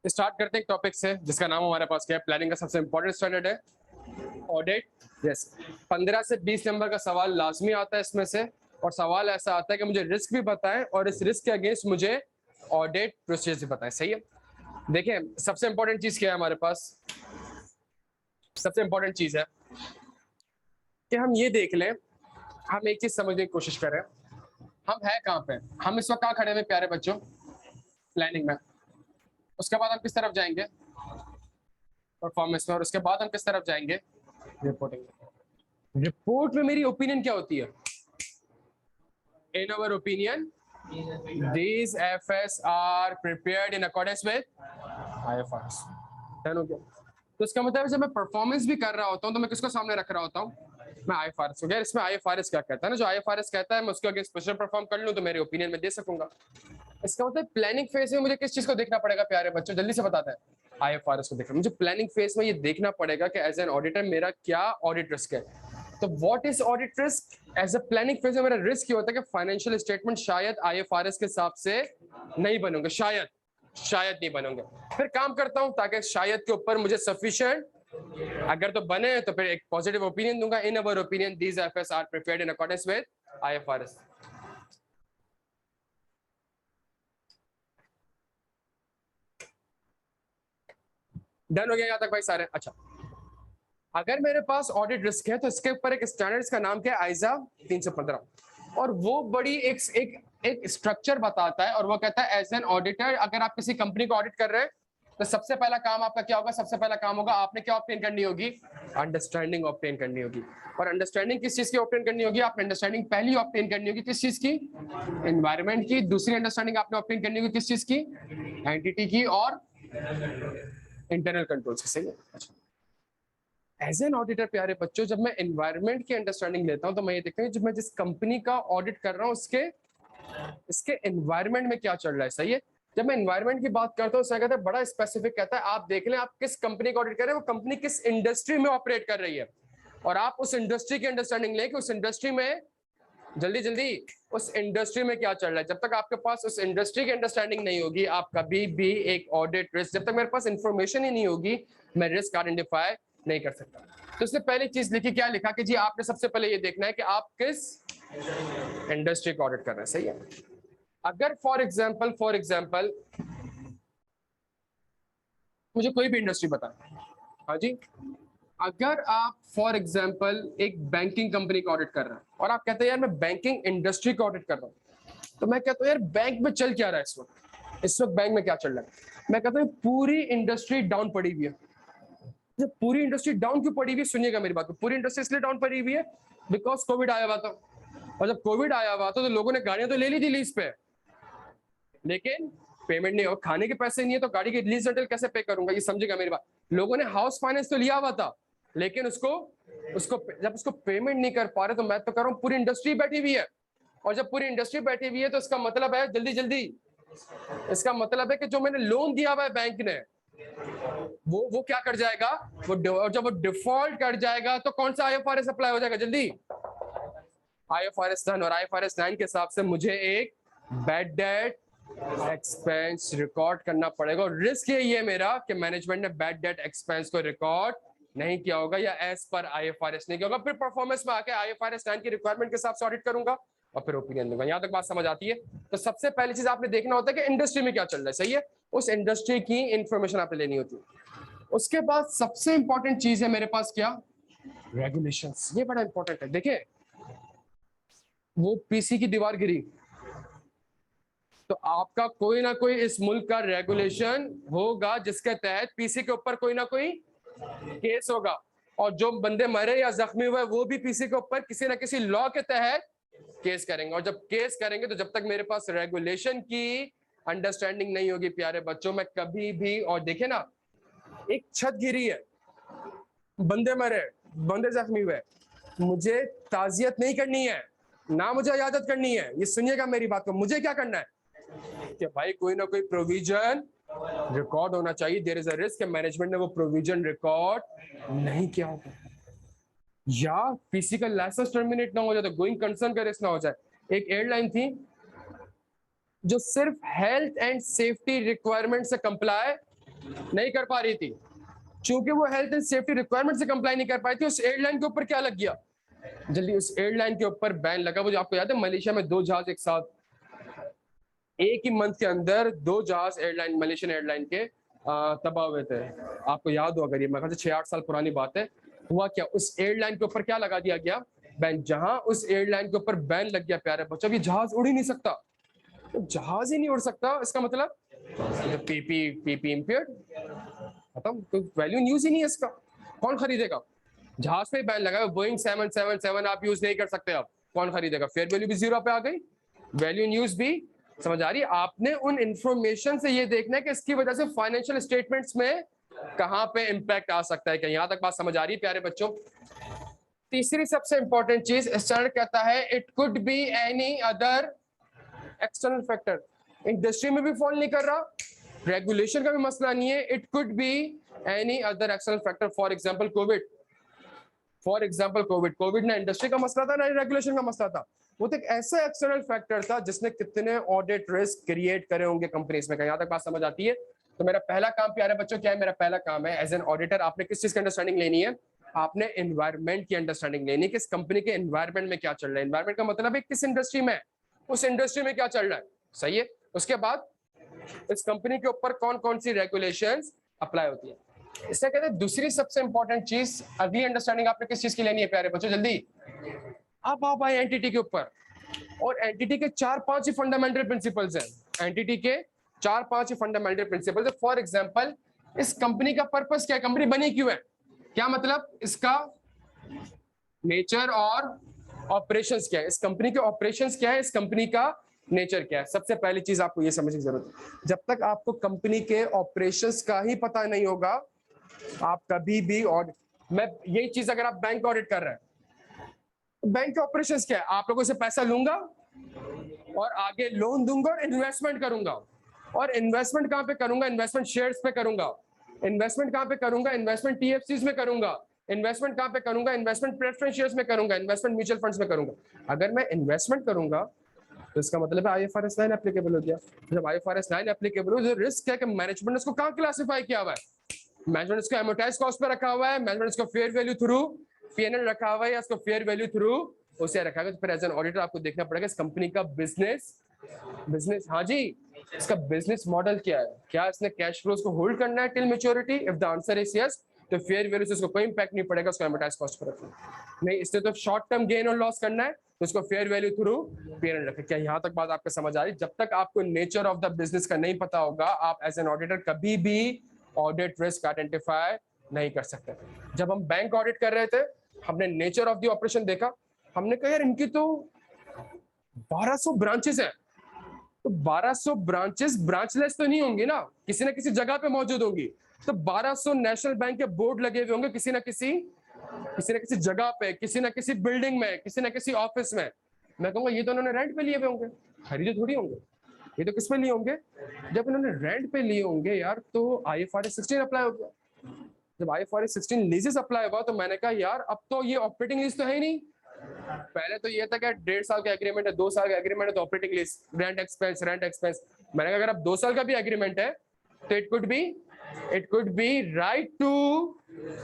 Start करते हैं एक टॉपिक से जिसका नाम हमारे पास क्या है, प्लानिंग का सबसे इंपॉर्टेंट स्टैंडर्ड है ऑडिट। यस, 15 से 20 नंबर का सवाल लाजमी आता है इसमें से, और सवाल ऐसा आता है कि मुझे रिस्क भी बताएं और इस रिस्क के अगेंस्ट मुझे ऑडिट प्रोसीजर भी बताएं। सही है। देखिए, सबसे इंपॉर्टेंट चीज क्या है हमारे पास, सबसे इंपॉर्टेंट चीज है कि हम ये देख लें, हम एक चीज समझने की कोशिश करें, हम है कहाँ पे, हम इस वक्त कहाँ खड़े हुए प्यारे बच्चों, प्लानिंग में। उसके बाद हम किस तरफ जाएंगे, परफॉर्मेंस में, और उसके बाद हम किस तरफ जाएंगे, रिपोर्टिंग। रिपोर्ट में मेरी ओपिनियन क्या होती है, in our opinion these FS are prepared in accordance with IFRS। Done हो गया। तो इसका मतलब जब मैं परफॉर्मेंस भी कर रहा होता हूँ तो मैं किसको सामने रख रहा होता हूँ, मैं IFRS को। इसमें IFRS क्या कहता है ना, जो IFRS कहता है मैं उसके अगेंस्ट प्रेशर परफॉर्म कर लूँ तो मेरे ओपिनियन में दे सकूंगा। इसका मतलब प्लानिंग फेज में मुझे किस चीज को देखना पड़ेगा प्यारे बच्चों, जल्दी से बताते हैं। IFRS को देखना मुझे प्लानिंग फेज में ये देखना पड़ेगा कि एज एन ऑडिटर मेरा क्या ऑडिट रिस्क है। तो what is audit risk, as a planning phase में मेरा रिस्क ये होता है कि फाइनेंशियल स्टेटमेंट शायद IFRS के हिसाब से नहीं बनोगे, शायद नहीं बनोगे। फिर काम करता हूं ताकि शायद के ऊपर मुझे सफिशिएंट, अगर तो बने तो फिर एक पॉजिटिव ओपिनियन दूंगा, in our opinion these FS are prepared in accordance with IFRS। Done हो गया यहां तक भाई सारे। अच्छा, अगर मेरे पास ऑडिट रिस्क है तो इसके ऊपर एक स्टैंडर्ड का नाम क्या है, आइजा 315, और वो बड़ी एक स्ट्रक्चर बताता है, और वो कहता है एज एन ऑडिटर अगर आप किसी कंपनी को ऑडिट कर रहे हैं तो सबसे पहला काम आपका क्या होगा, सबसे पहला काम होगा आपने क्या ऑब्टेन करनी होगी, अंडरस्टैंडिंग ऑब्टेन करनी होगी। और अंडरस्टैंडिंग किस चीज की ऑब्टेन करनी होगी, आपने अंडरस्टैंडिंग पहली ऑब्टेन करनी होगी किस चीज की, एनवायरमेंट की। दूसरी अंडरस्टैंडिंग आपने ऑब्टेन करनी होगी किस चीज की, एंटिटी की और इंटरनल कंट्रोल्स की। सही है। अच्छा, एज एन ऑडिटर प्यारे बच्चों जब मैं एनवायरमेंट की अंडरस्टैंडिंग लेता हूं तो मैं ये देखता हूँ जब मैं जिस कंपनी का ऑडिट कर रहा हूँ उसके इसके एनवायरमेंट में क्या चल रहा है। सही है। जब मैं एनवायरमेंट की बात करता हूँ कहता है बड़ा स्पेसिफिक, कहता है आप देख लें आप किस कंपनी का ऑडिट कर रहे हैं, वो कंपनी किस इंडस्ट्री में ऑपरेट कर रही है, और आप उस इंडस्ट्री की अंडरस्टैंडिंग लें कि उस इंडस्ट्री में जल्दी उस इंडस्ट्री में क्या चल रहा है। जब तक आपके पास उस इंडस्ट्री की अंडरस्टैंडिंग नहीं होगी आप कभी भी एक ऑडिट रिस्क, जब तक मेरे पास इंफॉर्मेशन ही नहीं होगी मैं रिस्क आइडेंटिफाई नहीं कर सकता। तो इसने पहली चीज लिखी, क्या लिखा कि जी आपने सबसे पहले ये देखना है कि आप किस इंडस्ट्री को ऑडिट कर रहे हैं। सही है। अगर फॉर एग्जांपल मुझे कोई भी इंडस्ट्री बताएं, हाँ जी, अगर आप फॉर एग्जांपल एक बैंकिंग कंपनी का ऑडिट कर रहे हैं और आप कहते हैं यार मैं बैंकिंग इंडस्ट्री का ऑडिट कर रहा हूं, तो मैं कहता हूं यार बैंक में चल क्या रहा है इस वक्त बैंक में क्या चल रहा है। मैं कहता हूं पूरी इंडस्ट्री डाउन पड़ी हुई है। जब पूरी इंडस्ट्री डाउन क्यों पड़ी हुई है, सुनिएगा मेरी बात को, पूरी इंडस्ट्री इसलिए डाउन पड़ी हुई है बिकॉज कोविड आया हुआ था, और जब कोविड आया हुआ था तो लोगों ने गाड़ियां तो ले ली थी लीज पे, लेकिन पेमेंट नहीं हो, खाने के पैसे नहीं है तो गाड़ी की लीज रेंटल कैसे पे करूंगा, ये समझेगा मेरी बात। लोगों ने हाउस फाइनेंस तो लिया हुआ था, लेकिन उसको जब उसको पेमेंट नहीं कर पा रहे, तो मैं तो कह रहा हूं पूरी इंडस्ट्री बैठी हुई है, और जब पूरी इंडस्ट्री बैठी हुई है तो इसका मतलब है जल्दी इसका मतलब है कि जो मैंने लोन दिया हुआ है बैंक ने वो क्या कर जाएगा, और जब वो डिफॉल्ट कर जाएगा तो कौन सा IFRS अप्लाई हो जाएगा, जल्दी IFRS 10, और IFRS 9 के हिसाब से मुझे एक बैड डेट एक्सपेंस रिकॉर्ड करना पड़ेगा। और रिस्क यही है मेरा कि मैनेजमेंट ने बैड डेट एक्सपेंस को रिकॉर्ड नहीं किया होगा या एज पर IFRS नहीं किया होगा। फिर परफॉर्मेंस में आके IFRS 9 की रिक्वायरमेंट के हिसाब से ऑडिट करूंगा और फिर ओपिनियन दूंगा। यहां तक बात समझ आती है। तो सबसे पहली चीज आपने देखना होता है कि इंडस्ट्री में क्या चल रहा है। सही है। उस इंडस्ट्री की इंफॉर्मेशन आपने लेनी होती है। उसके बाद सबसे इंपॉर्टेंट चीज है मेरे पास क्या, रेगुलेशंस। ये बड़ा इंपॉर्टेंट है। देखिए, वो पीसी की दीवार गिरी तो आपका कोई ना कोई इस मुल्क का रेगुलेशन होगा जिसके तहत पीसी के ऊपर कोई ना कोई केस होगा, और जो बंदे मरे या जख्मी हुए वो भी पीसी के ऊपर किसी ना किसी लॉ के तहत केस करेंगे। और जब केस करेंगे तो जब तक मेरे पास रेगुलेशन की अंडरस्टैंडिंग नहीं होगी प्यारे बच्चों, मैं कभी भी, और देखे ना, एक छत गिरी है, बंदे मरे, बंदे जख्मी हुए, मुझे ताजियत नहीं करनी है ना मुझे इजाजत करनी है। ये सुनिएगा मेरी बात को, मुझे क्या करना है कि भाई कोई ना कोई प्रोविजन रिकॉर्ड होना चाहिए। There is a risk management ने वो प्रोविजन रिकॉर्ड नहीं किया होगा, या पीसी का लाइसेंस टर्मिनेट ना हो जाए तो गोइंग कंसर्न का रिस्क ना हो जाए। एक एयरलाइन थी जो सिर्फ हेल्थ एंड सेफ्टी रिक्वायरमेंट से कंप्लाई नहीं कर पा रही थी, चूंकि वो हेल्थ एंड सेफ्टी रिक्वायरमेंट से कंप्लाई नहीं कर पाई थी, उस एयरलाइन के ऊपर क्या लग गया, जल्दी उस एयरलाइन के ऊपर बैन लगा। वो जो आपको याद है मलेशिया में 2 जहाज एक साथ एक ही मंथ के अंदर 2 जहाज एयरलाइन मलेशियन एयरलाइन के तबाह हुए थे। आपको याद हो अगर, ये मेरे ख्याल से 6-8 साल पुरानी बात है। हुआ क्या, उस एयरलाइन के ऊपर क्या लगा दिया गया, बैन। जहां उस एयरलाइन के ऊपर बैन लग गया प्यारे बच्चों, ये जहाज उड़ ही नहीं सकता। तो जहाज ही नहीं उड़ सकता, इसका मतलब पीपी इंपेयर्ड, खत्म, तो वैल्यू यूज ही नहीं है इसका। कौन खरीदेगा, जहाज पे बैन लगा, बोइंग 777 आप यूज नहीं कर सकते, आप कौन खरीदेगा, फेयर वैल्यू भी 0 पे आ गई, वैल्यू न्यूज भी। समझ आ रही है, आपने उन इंफॉर्मेशन से ये देखना है कि इसकी वजह से फाइनेंशियल स्टेटमेंट्स में कहां पे इंपैक्ट आ सकता है। क्या यहां तक बात समझ आ रही है प्यारे बच्चों? तीसरी सबसे इंपॉर्टेंट चीज, स्टैंडर्ड कहता है it could be any other external factor. Industry में भी फॉल नहीं कर रहा, रेगुलेशन का भी मसला नहीं है, it could be any other external factor. For example Covid, Covid ना इंडस्ट्री का मसला था ना रेगुलेशन का मसला था, वो तो एक ऐसा एक्सटर्नल फैक्टर था जिसने कितने ऑडिट रिस्क क्रिएट करे होंगे कंपनीज में। यहां तक बात समझ आती है? तो मेरा पहला काम प्यारे बच्चों क्या है, मेरा पहला काम है एज एन ऑडिटर, आपने किस चीज की अंडरस्टैंडिंग लेनी है, आपने एनवायरमेंट की अंडरस्टैंडिंग लेनी है कि इस कंपनी के एनवायरमेंट में क्या चल रहा है। एनवायरमेंट का मतलब है किस इंडस्ट्री में, उस इंडस्ट्री में क्या चल रहा है, सही है। उसके बाद इस कंपनी के ऊपर कौन कौन सी रेगुलेशंस अप्लाई होती है। इससे कहते हैं दूसरी सबसे इंपॉर्टेंट चीज, अगली अंडरस्टैंडिंग आपने किस चीज की लेनी है प्यारे बच्चों, जल्दी। अब आप आए एंटिटी के ऊपर, और एंटिटी के 4-5 ही फंडामेंटल प्रिंसिपल्स हैं। एंटिटी के 4-5 ही फंडामेंटल प्रिंसिपल्स है। फॉर एग्जांपल, इस कंपनी का पर्पस क्या है, कंपनी बनी क्यों है, क्या मतलब इसका नेचर और ऑपरेशंस क्या है, इस कंपनी के ऑपरेशंस क्या है, इस कंपनी का नेचर क्या है। सबसे पहली चीज आपको ये समझने की जरूरत है, जब तक आपको कंपनी के ऑपरेशंस का ही पता नहीं होगा, आप कभी भी, और मैं यही चीज अगर आप बैंक ऑडिट कर रहे हैं, बैंक के ऑपरेशंस क्या है, आप लोगों से पैसा लूंगा और आगे लोन दूंगा और इन्वेस्टमेंट करूंगा। और इन्वेस्टमेंट कहां पे करूंगा, इन्वेस्टमेंट शेयर्स पे करूंगा। इन्वेस्टमेंट कहां पे करूंगा, इन्वेस्टमेंट टीएफसीज में करूंगा। इन्वेस्टमेंट कहां पे करूंगा, इन्वेस्टमेंट प्रेफरेंस शेयर्स में करूंगा, इन्वेस्टमेंट म्यूचुअल फंड्स में करूंगा। अगर मैं इन्वेस्टमेंट करूंगा तो इसका मतलब है आईएफआरएस 9 एप्लीकेबल हो गया। जब आईएफआरएस 9 एप्लीकेबल हो, जो रिस्क है कि मैनेजमेंट ने उसको कहां क्लासिफाई किया हुआ है, मैनेजमेंट इसको एमोर्टाइज कॉस्ट पे रखा हुआ है, मैनेजमेंट इसको फेयर वैल्यू थ्रू पीएनएल रखा हुआ है, या इसको फेयर वैल्यू थ्रू उसे रखा है। तो फिर एज एन ऑडिटर आपको देखना पड़ेगा इस कंपनी का बिजनेस, हाँ जी, इसका बिजनेस मॉडल क्या है, क्या इसने कैश फ्लोज को होल्ड करना है till maturity. If the answer is yes, तो फेयर वैल्यू से उसको कोई इंपैक्ट नहीं पड़ेगा, उसको एमोर्टाइज कॉस्ट पर रखना नहीं, इसने तो शॉर्ट टर्म गेन और लॉस करना है, तो उसको फेयर वैल्यू थ्रू पीएनएल रखें। क्या यहां तक बात आपको समझ आ रही? जब तक आपको नेचर ऑफ द बिजनेस का नहीं पता होगा, आप एज एन ऑडिटर कभी भी ऑडिट रिस्क आइडेंटिफाई नहीं कर सकते। जब हम बैंक ऑडिट कर रहे थे, हमने नेचर ऑफ द ऑपरेशन देखा, हमने कहा यार इनकी तो 1200 ब्रांचेस हैं, तो 1200 ब्रांचेस ब्रांचलेस तो नहीं होंगी ना, किसी ना किसी जगह पे मौजूद होंगी। तो 1200 नेशनल बैंक के बोर्ड लगे हुए होंगे किसी ना किसी जगह पे, किसी ना किसी बिल्डिंग में, किसी ना किसी ऑफिस में। मैं कहूंगा ये तो उन्होंने रेंट पे लिए हुए होंगे, खरीदे थोड़ी होंगे, ये तो किस पे लिए होंगे, जब इन्होंने रेंट पे लिए होंगे यार, तो आईएफआरएस 16 अप्लाई हो गया। जब आईएफआरएस 16 लीजेस अप्लाई हुआ, तो मैंने कहा यार अब तो ये ऑपरेटिंग लीज तो है ही नहीं। पहले तो ये था कि 1.5 साल का एग्रीमेंट है, 2 साल का एग्रीमेंट है तो ऑपरेटिंग लीज, रेंट एक्सपेंस। मैंने कहा अगर अब 2 साल का भी एग्रीमेंट है तो it could be right to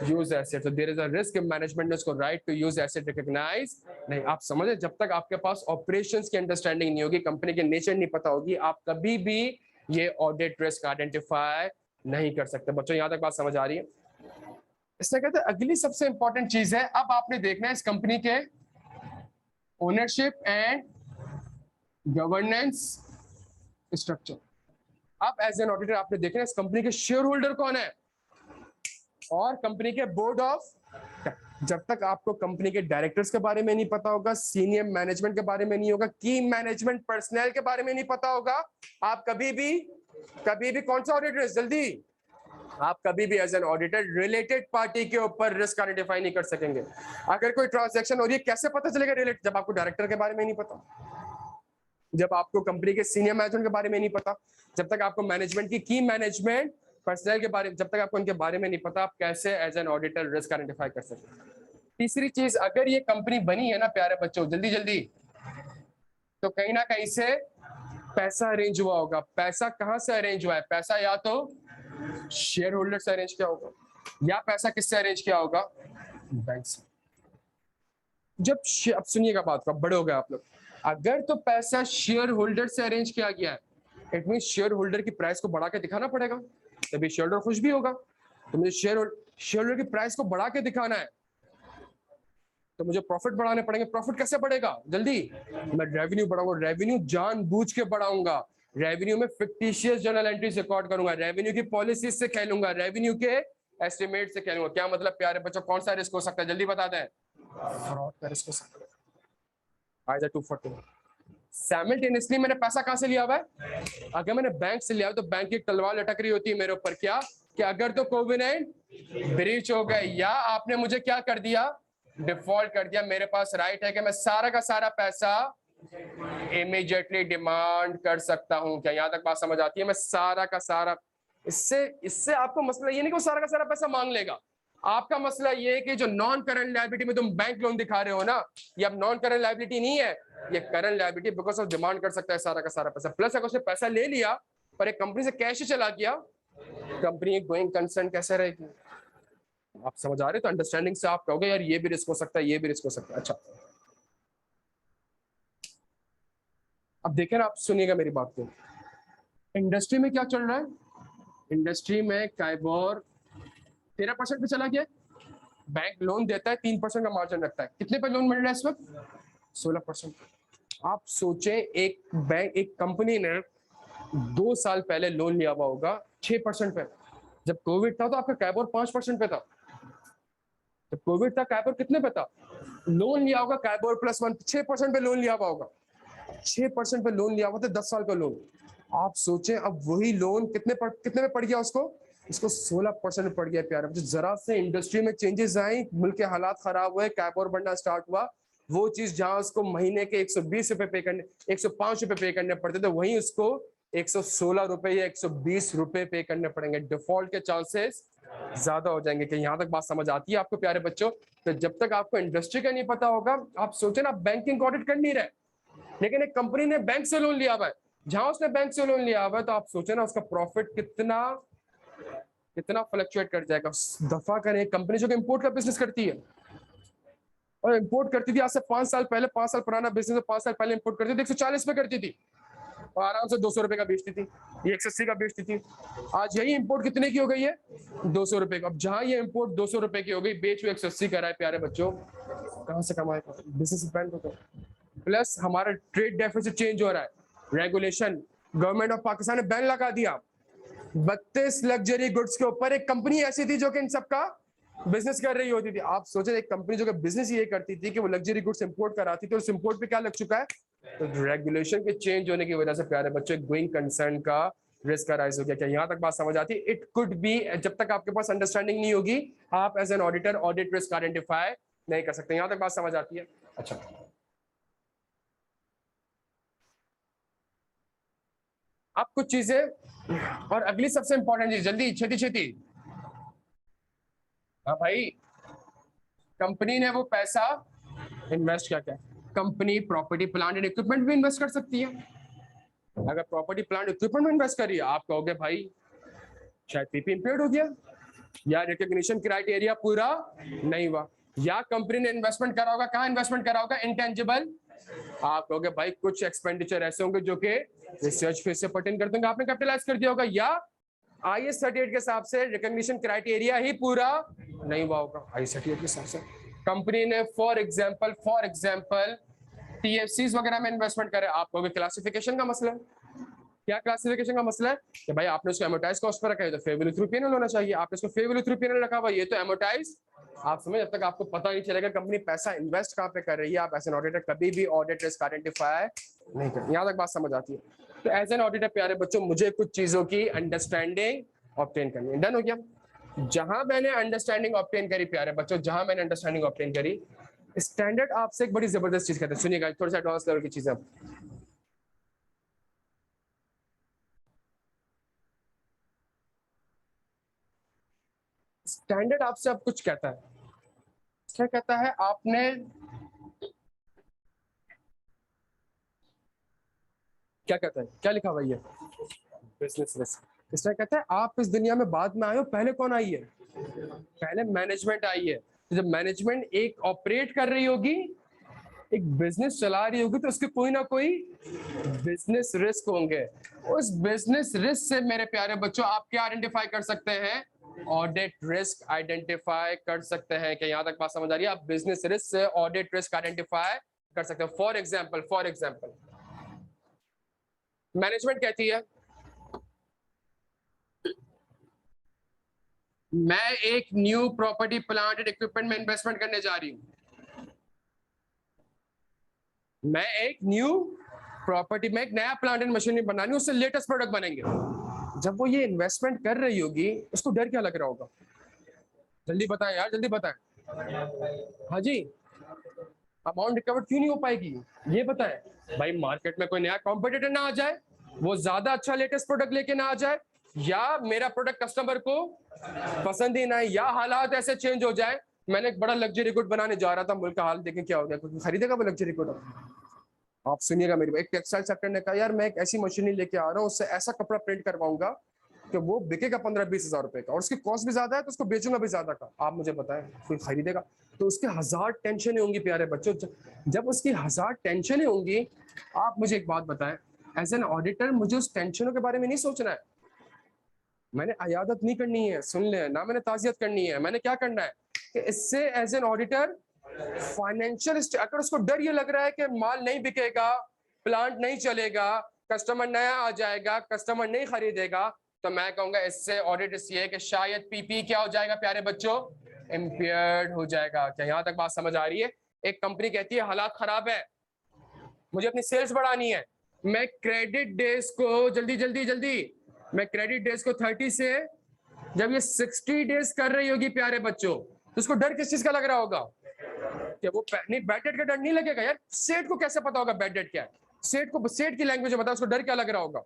use asset. So there is a risk if management ने उसको right to use asset recognise नहीं। आप समझे, जब तक आपके पास ऑपरेशंस की अंडरस्टैंडिंग नहीं होगी, कंपनी के नेचर नहीं पता होगी, आप कभी भी ये ऑडिट रिस्क आइडेंटिफाई नहीं कर सकते। बच्चों यहां तक बात समझ आ रही है? इससे कहते हैं अगली सबसे इंपॉर्टेंट चीज है, अब आपने देखना है इस कंपनी के ओनरशिप एंड गवर्नेंस स्ट्रक्चर। अब एज एन ऑडिटर आपने देखना है इस कंपनी के शेयर होल्डर कौन है और कंपनी के बोर्ड ऑफ। जब तक आपको कंपनी के डायरेक्टर्स के बारे में नहीं पता होगा, सीनियर मैनेजमेंट के बारे में नहीं होगा, की मैनेजमेंट पर्सनल के बारे में नहीं पता होगा, आप कभी भी कौन सा ऑडिटर, जल्दी, आप कभी भी as an auditor related party के ऊपर रिस्क आइडेंटिफाई नहीं कर सकेंगे। अगर कोई ट्रांजैक्शन हो रही है, कैसे पता चलेगा रिलेटेड, जब आपको डायरेक्टर के बारे में नहीं पता, जब आपको कंपनी के सीनियर मैनेजमेंट के बारे में नहीं पता, जब तक आपको मैनेजमेंट की मैनेजमेंट पर्सनल के बारे में, जब तक आपको उनके बारे में नहीं पता, आप कैसे as an auditor risk identify कर सकते हैं। तीसरी चीज, अगर ये कंपनी बनी है ना प्यारे बच्चों, जल्दी जल्दी, तो कहीं ना कहीं से पैसा अरेंज हुआ होगा। पैसा कहां से अरेंज हुआ है? पैसा या तो शेयर होल्डर से अरेंज किया होगा, या पैसा किससे अरेंज किया होगा? बैंक से। जब अब सुनिएगा बात को, बड़े हो गए आप लोग। अगर तो पैसा शेयर होल्डर से अरेंज किया गया है, इट मीन शेयर होल्डर की प्राइस को बढ़ा के दिखाना पड़ेगा, तभी शेयर होल्डर खुश भी होगा। तो मुझे शेयर होल्डर की प्राइस को बढ़ा के दिखाना है, तो मुझे प्रॉफिट बढ़ाने पड़ेंगे। प्रॉफिट कैसे बढ़ेगा? जल्दी, मैं रेवेन्यू बढ़ाऊंगा। रेवेन्यू जानबूझ के बढ़ाऊंगा। रेवेन्यू में फिक्टिशियस जर्नल एंट्रीज रिकॉर्ड करूंगा, रेवेन्यू की पॉलिसीज से खेलूंगा, रेवेन्यू के एस्टिमेट से खेलूंगा। क्या मतलब प्यारे बच्चों, कौन सा रिस्क हो सकता है? जल्दी बता दें। फ्रॉड का रिस्क हो सकता है। आइजा 240। साइमल्टेनियसली मैंने पैसा कहां से लिया हुआ है? अगर मैंने बैंक से लिया हो तो बैंक की तलवार लटक रही होती है मेरे ऊपर, क्या कि अगर तो कोविनेंट ब्रीच हो गए या आपने मुझे क्या कर दिया, डिफॉल्ट कर दिया, मेरे पास राइट है कि मैं सारा का सारा पैसा इमीडिएटली डिमांड कर सकता हूं। क्या यहां तक बात समझ आती है? मैं सारा का सारा, इससे इससे आपको मसला ये नहीं कि वो सारा का सारा पैसा मांग लेगा। आपका मसला ये है कि जो नॉन करंट लायबिलिटी में तुम बैंक लोन दिखा रहे हो ना, ये अब नॉन करंट लायबिलिटी नहीं है, ये current liability, because of demand कर सकता है सारा का सारा पैसा। प्लस अगर उसने पैसा ले लिया पर एक कंपनी से कैश ही चला गया, कंपनी एक गोइंग कंसर्न कैसे रहेगी? आप समझ आ रहे? तो अंडरस्टैंडिंग से आप कहोगे यार ये भी रिस्क हो सकता है, ये भी रिस्क हो सकता है। अच्छा, अब देखें ना, आप सुनिएगा मेरी बात को। इंडस्ट्री में क्या चल रहा है? इंडस्ट्री में काइबोर 13% पे चला गया। बैंक लोन देता है, 3% का मार्जिन रखता है। कितने पे लोन मिल रहा है इस वक्त? 16%। आप सोचें, एक कंपनी ने 2 साल पहले लोन लिया हुआ होगा 6% पे। जब कोविड था तो आपका काइबोर 5% पे था। जब कोविड था काइबोर कितने पे था? लोन लिया होगा काइबोर +1, 6% पे लोन लिया हुआ होगा। 6% पे लोन लिया हुआ था, 10 साल का लोन। आप सोचें अब वही लोन कितने में पड़ गया उसको? इसको 16% में पड़ गया। प्यारे बच्चों, जरा से इंडस्ट्री में चेंजेस आए, मुल्क के हालात खराब हुए, काइबोर बढ़ना स्टार्ट हुआ, वो चीज जहां उसको महीने के 120 रुपए पे करने, 105 रुपए पे करने पड़ते थे, वहीं उसको 116 रुपए या 120 रुपए पे करने पड़ेंगे। डिफॉल्ट के चांसेस ज्यादा हो जाएंगे। कि यहां तक बात समझ आती है आपको प्यारे बच्चों? तो जब तक आपको इंडस्ट्री का नहीं पता होगा, आप सोचे ना बैंकिंग ऑडिट कर नहीं रहे, लेकिन एक कंपनी ने बैंक से लोन लिया हुआ है, जहां उसने बैंक से लोन लिया हुआ है, तो आप सोचे ना उसका प्रॉफिट कितना कितना फ्लक्चुएट कर जाएगा। दफा करें, कंपनी जो कि इंपोर्ट का बिजनेस करती है और इंपोर्ट करती थी आज से 5 साल पहले, 5 साल पुराना बिजनेस है, 5 साल पहले इंपोर्ट करती थी 140 पे करती थी और आराम से 200 रुपए का बेचती थी, ये 180 का बेचती थी। आज यही इंपोर्ट कितने की हो गई है? 200 रुपए का। अब जहां ये इंपोर्ट 200 रुपए की हो गई, बेच वो 180 का रहा है। प्यारे बच्चों, कहां से कमाएगा? बिजनेस बैंड होता है। प्लस हमारा ट्रेड डेफिसिट चेंज हो रहा है, रेगुलेशन, गवर्नमेंट ऑफ पाकिस्तान ने बैन लगा दिया 32 लग्जरी गुड्स के ऊपर। एक कंपनी ऐसी थी जो कि इन सबका बिजनेस कर रही होती थी। आप सोचे, एक कंपनी जो कि बिजनेस ये करती थी कि वो लग्जरी गुड्स इंपोर्ट कराती थी, और उस इंपोर्ट पे क्या लग चुका है? तो रेगुलेशन के चेंज होने की वजह से प्यारे बच्चों एक गोइंग कंसर्न का रिस्क राइज हो गया। क्या यहां तक बात समझ आती है? इट कुड बी, जब तक आपके पास अंडरस्टैंडिंग नहीं होगी, आप as an auditor audit risk identify नहीं कर सकते। यहां तक बात समझ आती है? अच्छा, अब कुछ चीजें, और अगली सबसे इंपॉर्टेंट चीज, जल्दी छेती छेती। हाँ भाई, कंपनी ने वो पैसा इन्वेस्ट क्या क्या? Company property plant and equipment भी इन्वेस्ट कर सकती है। अगर प्रॉपर्टी प्लांट इक्विपमेंट में इन्वेस्ट करिए, आप कहोगे भाई शायद पीपी इंपेयर्ड हो गया, या रिकॉग्निशन क्राइटेरिया पूरा नहीं हुआ, या कंपनी ने इन्वेस्टमेंट करा होगा, कहां इन्वेस्टमेंट करा होगा? इंटेंजिबल। आप कहोगे भाई कुछ एक्सपेंडिचर ऐसे होंगे जो कि रिसर्च फेज से पर्टेन करते होंगे, आपने कैपिटलाइज कर दिया होगा, या IS 38 के हिसाब से रिकॉग्निशन क्राइटेरिया ही पूरा नहीं हुआ होगा। IS 38 के हिसाब से कंपनी ने फॉर एग्जांपल TFCs वगैरह में इन्वेस्टमेंट करे, आप कहोगे क्लासिफिकेशन का मसला है। क्या क्लासिफिकेशन का मसला है? कि भाई आपने उसको एमोटाइज कॉस्ट पर रखा है तो फेयर वैल्यू थ्रू P&L होना चाहिए, आपने उसको फेयर वैल्यू थ्रू P&L रखा हुआ, ये तो एमोटाइज। आप समझ, जब तक आपको पता नहीं चलेगा कंपनी पैसा इन्वेस्ट कहां पे कर रही है, आप एज एन ऑडिटर कभी भी ऑडिट रिस्क आइडेंटिफाई नहीं कर। यहां तक बात समझ आती है? तो एज एन ऑडिटर प्यारे बच्चों, मुझे कुछ चीजों की अंडरस्टैंडिंग ऑब्टेन करनी है। डन हो गया? जहां मैंने अंडरस्टैंडिंग ऑब्टेन करी प्यारे बच्चों, जहां मैंने अंडरस्टैंडिंग ऑब्टेन करी, स्टैंडर्ड आपसे एक बड़ी जबरदस्त चीज कहते हैं, सुनिएगा, थोड़ा सा एडवांस लेवल की चीज है। स्टैंडर्ड आपसे अब कुछ कहता है, क्या कहता है? आपने क्या कहता है, क्या लिखा हुआ है? Business risk. इसलिए कहते हैं आप इस दुनिया में बाद में आए हो, पहले कौन आई है? पहले मैनेजमेंट आई है। तो जब मैनेजमेंट एक ऑपरेट कर रही होगी, एक बिजनेस चला रही होगी, तो उसके कोई ना कोई बिजनेस रिस्क होंगे। उस बिजनेस रिस्क से मेरे प्यारे बच्चों आप क्या आइडेंटिफाई कर सकते हैं? ऑडिट रिस्क आइडेंटिफाई कर सकते हैं। क्या यहां तक बात समझ आ रही है? आप बिजनेस रिस्क से ऑडिट रिस्क आइडेंटिफाई कर सकते हैं। फॉर एग्जाम्पल मैनेजमेंट कहती है मैं एक new property plant and equipment में इन्वेस्टमेंट करने जा रही हूं। मैं एक न्यू प्रॉपर्टी में एक नया प्लांट एंड मशीनरी बना रही हूं, उससे लेटेस्ट प्रोडक्ट बनेंगे। जब वो ये इन्वेस्टमेंट कर रही होगी, उसको डर क्या लग रहा होगा? जल्दी बताएं यार, जल्दी बताएं। हाँ जी, अमाउंट रिकवर क्यों नहीं हो पाएगी ये बताएं। भाई मार्केट में कोई नया कॉम्पिटिटर ना आ जाए, वो ज्यादा अच्छा लेटेस्ट प्रोडक्ट लेके ना आ जाए, या मेरा प्रोडक्ट कस्टमर को पसंद ही ना आए, या हालात ऐसे चेंज हो जाए। मैंने एक बड़ा लग्जरी गुड बनाने जा रहा था, मुल्क का हाल देखें क्या हो गया, कोई खरीदेगा वो लग्जरी गुड? आप सुनिएगा मेरी। एक टेक्सटाइल सेक्टर ने कहा यार मैं एक ऐसी मशीनरी लेके आ रहा हूँ, उससे ऐसा कपड़ा प्रिंट करवाऊंगा कि वो बिकेगा 15-20 हजार रुपए का, और उसकी कॉस्ट भी ज्यादा है तो उसको बेचूंगा भी ज्यादा का। आप मुझे बताएं कोई खरीदेगा? तो उसके हजार टेंशन होंगी प्यारे बच्चों। जब उसकी हजार टेंशन होंगी, आप मुझे एक बात बताएं, एज एन ऑडिटर मुझे उस टेंशनों के बारे में नहीं सोचना है। मैंने अयादत नहीं करनी है, सुन ले ना, मैंने ताजियत करनी है। मैंने क्या करना है कि इससे एज एन ऑडिटर फाइनेंशियल, अगर उसको डर ये लग रहा है कि माल नहीं बिकेगा, प्लांट नहीं चलेगा, कस्टमर नया आ जाएगा, कस्टमर नहीं खरीदेगा, तो मैं कहूंगा इससे ऑडिट इसलिए कि शायद पीपी क्या हो जाएगा प्यारे बच्चों? इम्पेयर्ड हो जाएगा। क्या यहां तक बात समझ आ रही है? एक कंपनी कहती है हालात खराब है, मुझे अपनी सेल्स बढ़ानी है, मैं क्रेडिट डेज को जल्दी मैं क्रेडिट डेज को 30 से जब ये 60 डेज कर रही होगी प्यारे बच्चों, तो उसको डर किस चीज का लग रहा होगा? कि वो नहीं, बैड डेट का डर नहीं लगेगा यार। सेठ को कैसे पता होगा बैड डेट क्या है? सेठ की लैंग्वेज में बता, उसको डर क्या लग रहा होगा?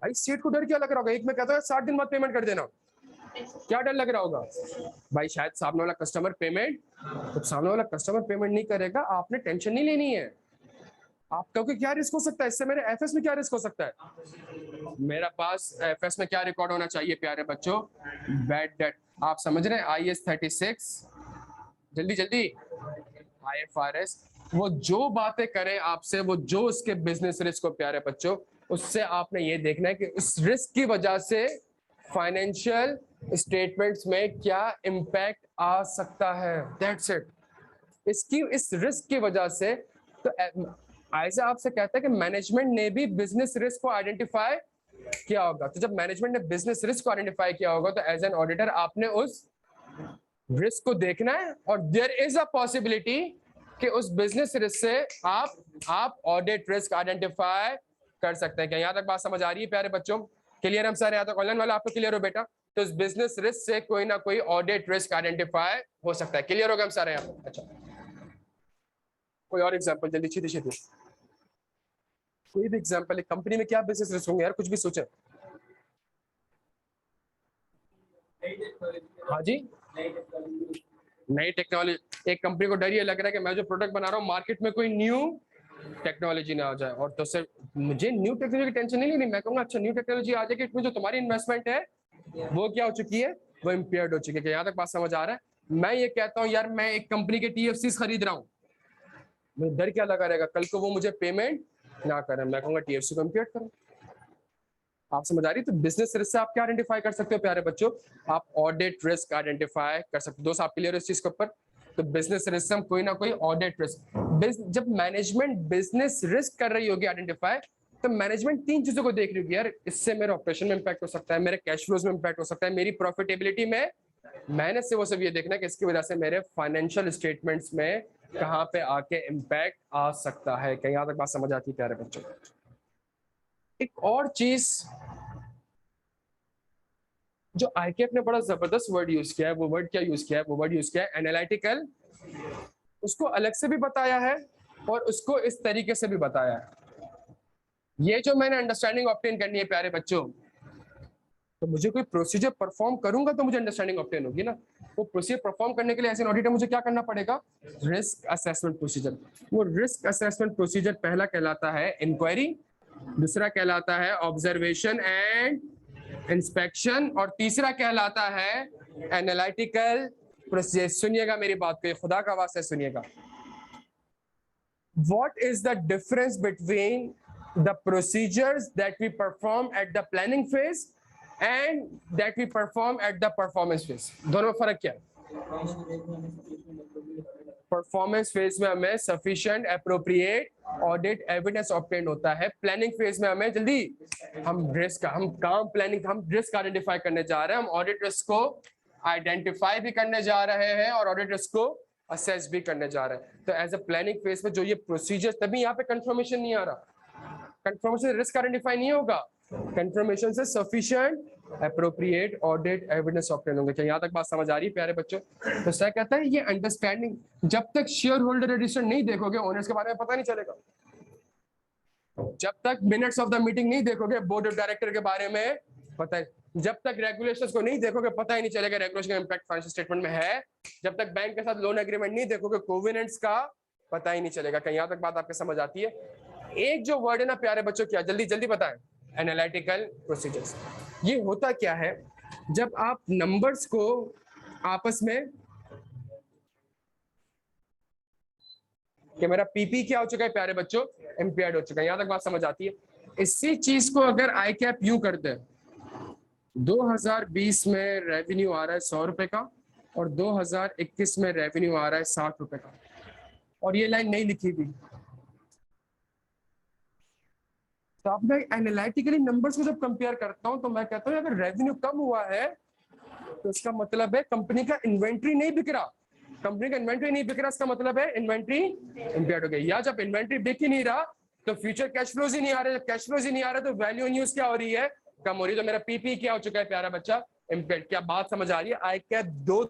भाई सेठ को डर क्या लग रहा होगा? एक में कहता है 60 दिन बाद पेमेंट कर देना, क्या डर लग रहा होगा? भाई शायद सामने वाला कस्टमर पेमेंट, तो सामने वाला कस्टमर पेमेंट नहीं करेगा, आपने टेंशन नहीं लेनी है। आप कहोगे क्या रिस्क हो सकता है इससे? मेरे एफएस में क्या रिस्क हो सकता है? मेरा पास एफएस में क्या रिकॉर्ड होना चाहिए प्यारे बच्चों? Bad debt. आप समझ रहे हैं? IAS 36, जल्दी IFRS, वो जो बातें करे आपसे, वो जो उसके बिजनेस रिस्क को प्यारे बच्चों, उससे आपने ये देखना है कि उस रिस्क की वजह से फाइनेंशियल स्टेटमेंट्स में क्या इंपैक्ट आ सकता है। That's it. इस रिस्क की वजह से, तो ऐसे आपसे कहता है कि मैनेजमेंट ने भी बिजनेस रिस्क को आइडेंटिफाई किया होगा। तो जब मैनेजमेंट ने बिजनेस रिस्क को आइडेंटिफाई किया होगा, तो एज एन ऑडिटर आपने उस रिस्क को देखना है, और देयर इज अ पॉसिबिलिटी कि उस बिजनेस रिस्क से आप ऑडिट रिस्क आइडेंटिफाई कर सकते हैं। क्या यहां तक बात समझ आ रही है प्यारे बच्चों? क्लियर हम सारे? यहाँ तक ऑनलाइन वाला आपको क्लियर हो बेटा? तो इस बिजनेस रिस्क से कोई ना कोई ऑडिट रिस्क आइडेंटिफाई हो सकता है। क्लियर होगा हम सारे यहाँ पे? अच्छा, कोई और एग्जांपल जल्दी छीती कोई भी एग्जांपल। एक कंपनी में क्या बिजनेस रिस्क होंगे यार, कुछ भी सोचे। हाँ जी, नई टेक्नोलॉजी। एक कंपनी को डर ये लग रहा है कि मैं जो प्रोडक्ट बना रहा हूँ मार्केट में कोई न्यू टेक्नोलॉजी ना आ जाए, और तो सिर्फ मुझे न्यू टेक्नोलॉजी की टेंशन नहीं लेनी। मैं कहूँगा अच्छा न्यू टेक्नोलॉजी आ जाएगी, इसमें जो तुम्हारी इन्वेस्टमेंट है वो क्या हो चुकी है? वो इम्पेयर्ड हो चुकी है। यहाँ तक बात समझ आ रहा है? मैं ये कहता हूँ यार मैं एक कंपनी के TFCs खरीद रहा हूँ, मुझे डर क्या लगा रहेगा कल को वो मुझे पेमेंट ना करें। मैं कहूँगा TFC को इम्पेयर करो। आप समझ आ रही? तो बिजनेस रिस्क से आप क्या आइडेंटिफाई कर सकते हो प्यारे बच्चों? आप ऑडिट रिस्क आइडेंटिफाई कर सकते हो। दोस्त आप क्लियर हो इस चीज के ऊपर? तो बिजनेस रिस्क से हम कोई ना कोई ऑडिट रिस्क, जब मैनेजमेंट बिजनेस रिस्क कर रही होगी आइडेंटिफाई, तो मैनेजमेंट तीन चीजों को देख रही होगी यार, इससे मेरे ऑपरेशन में इंपैक्ट हो सकता है, मेरे कैश फ्लोज में इंपैक्ट हो सकता है, मेरी प्रॉफिटेबिलिटी में। मैंने से वो सब ये देखना है कि इसकी वजह से मेरे फाइनेंशियल स्टेटमेंट्स में कहाँ पे आके इंपैक्ट आ सकता है। कहीं यहाँ तक बात समझ आती है प्यारे बच्चों? एक और चीज जो ICAP ने बड़ा जबरदस्त वर्ड यूज किया है, वो वर्ड क्या यूज किया है? वो वर्ड यूज किया है एनालिटिकल। उसको अलग से भी बताया है और उसको इस तरीके से भी बताया है। ये जो मैंने अंडरस्टैंडिंग ऑब्टेन करनी है प्यारे बच्चों, तो मुझे कोई प्रोसीजर परफॉर्म करूंगा तो मुझे अंडरस्टैंडिंग ऑब्टेन होगी ना। वो प्रोसीजर परफॉर्म करने के लिए एज एन ऑडिटर मुझे क्या करना पड़ेगा? Risk assessment procedure. वो रिस्क असेसमेंट प्रोसीजर पहला कहलाता है इंक्वायरी, दूसरा कहलाता है ऑब्जर्वेशन एंड इंस्पेक्शन, और तीसरा कहलाता है एनालिटिकल प्रोसेस। सुनिएगा मेरी बात को, खुदा का वास्ता सुनिएगा। What is the difference between the procedures that we perform at the planning phase and that we perform at the performance phase? दोनों में फर्क क्या है? परफॉर्मेंस फेज में हमें sufficient appropriate audit evidence obtain होता है। प्लानिंग फेज में हमें जल्दी हम काम प्लानिंग, हम रिस्क आइडेंटिफाई करने जा रहे हैं, हम ऑडिट रिस्क को आइडेंटिफाई भी करने जा रहे हैं और ऑडिट रिस्क को असेस भी करने जा रहे हैं। तो एज अ प्लानिंग फेज में जो ये प्रोसीजर, तभी यहाँ पे कंफर्मेशन नहीं आ रहा, कंफर्मेशन रिस्क आइडेंटिफाई नहीं होगा, कंफर्मेशन से sufficient appropriate audit evidence obtain होंगे। क्या यहाँ तक बात समझ आ रही है प्यारे बच्चों? तो सर कहता है ये अंडरस्टैंडिंग, जब तक शेयर होल्डर रजिस्टर नहीं देखोगे ओनर्स के बारे में पता नहीं चलेगा, जब तक मिनट्स ऑफ द मीटिंग नहीं देखोगे बोर्ड ऑफ डायरेक्टर के बारे में पता है, जब तक रेगुलेशंस को नहीं देखोगे पता ही नहीं चलेगा रेगुलेशन का इंपैक्ट फाइनेंशियल स्टेटमेंट में है, जब तक बैंक के साथ लोन एग्रीमेंट नहीं देखोगे कोवेनेंट्स का पता ही नहीं चलेगा। कहीं यहाँ तक बात आपके समझ आती है? एक जो वर्ड है ना प्यारे बच्चों, क्या जल्दी जल्दी बताएं, एनालिटिकल प्रोसीजर्स। ये होता क्या है, जब आप नंबर्स को आपस में, कि मेरा पीपी क्या हो चुका है प्यारे बच्चों, इम्पेयर्ड हो चुका है। यहाँ तक बात समझ आती है? इसी चीज को अगर आई कैप यूं करते हैं, 2020 में रेवेन्यू आ रहा है 100 रुपए का और 2021 में रेवेन्यू आ रहा है 60 रुपए का, और ये लाइन नहीं लिखी थी, तो अब मैं एनालिटिकली नंबर्स को जब कंपेयर करता हूं तो मैं कहता हूं अगर रेवेन्यू कम हुआ है तो इसका मतलब है कंपनी का इन्वेंट्री नहीं बिक रहा, कंपनी का इन्वेंट्री नहीं बिक रहा, इसका मतलब है इन्वेंट्री इंपेयर्ड हो गई। या जब इन्वेंट्री बिक ही नहीं रहा तो फ्यूचर कैश फ्लोज ही नहीं आ रहे, जब कैश फ्लोज ही नहीं आ रहे तो वैल्यू इन यूज क्या हो रही है, कम हो रही है। तो मेरा पीपी क्या हो चुका है प्यारा बच्चा, इम्पेयर्ड। क्या बात समझ आ रही है? आई कैप दो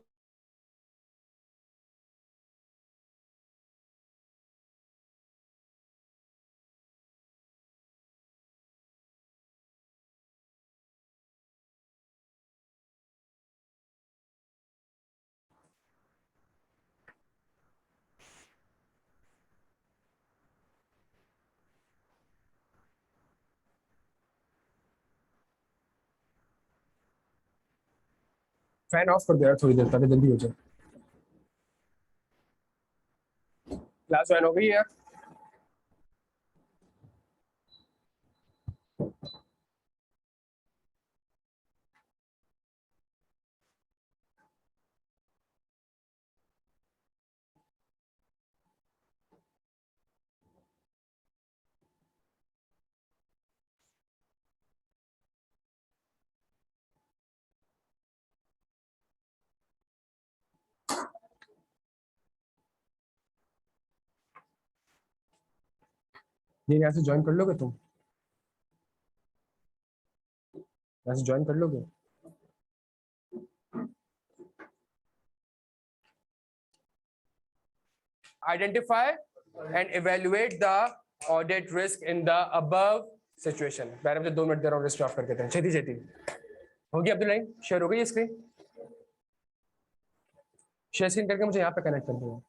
फैन ऑफ कर दो यार थोड़ी देर ताकि जल्दी हो जाए। क्लास ज्वाइन हो गई है यार? नहीं, यहाँ से ज्वाइन कर लोगे तुम? यहाँ से ज्वाइन कर लोगे? Identify and evaluate the audit risk in the above situation. मैंने मुझे 2 मिनट दे रहा हूँ, रिस्ट ऑफ करके थे छेती छेती। होगी अब्दुल लाइन? शेयर हो गई स्क्रीन? शेयर स्क्रीन करके मुझे यहाँ पे कनेक्ट कर दो।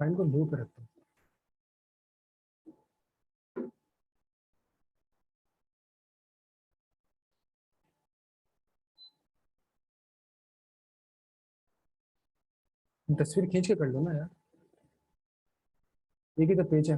फाइन को लो कर रखता हूँ। तस्वीर खींच के कर लो ना यार। एक ही तो पेज है।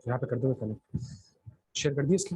यहाँ पे कर दो, पहले शेयर कर दिए इसकी।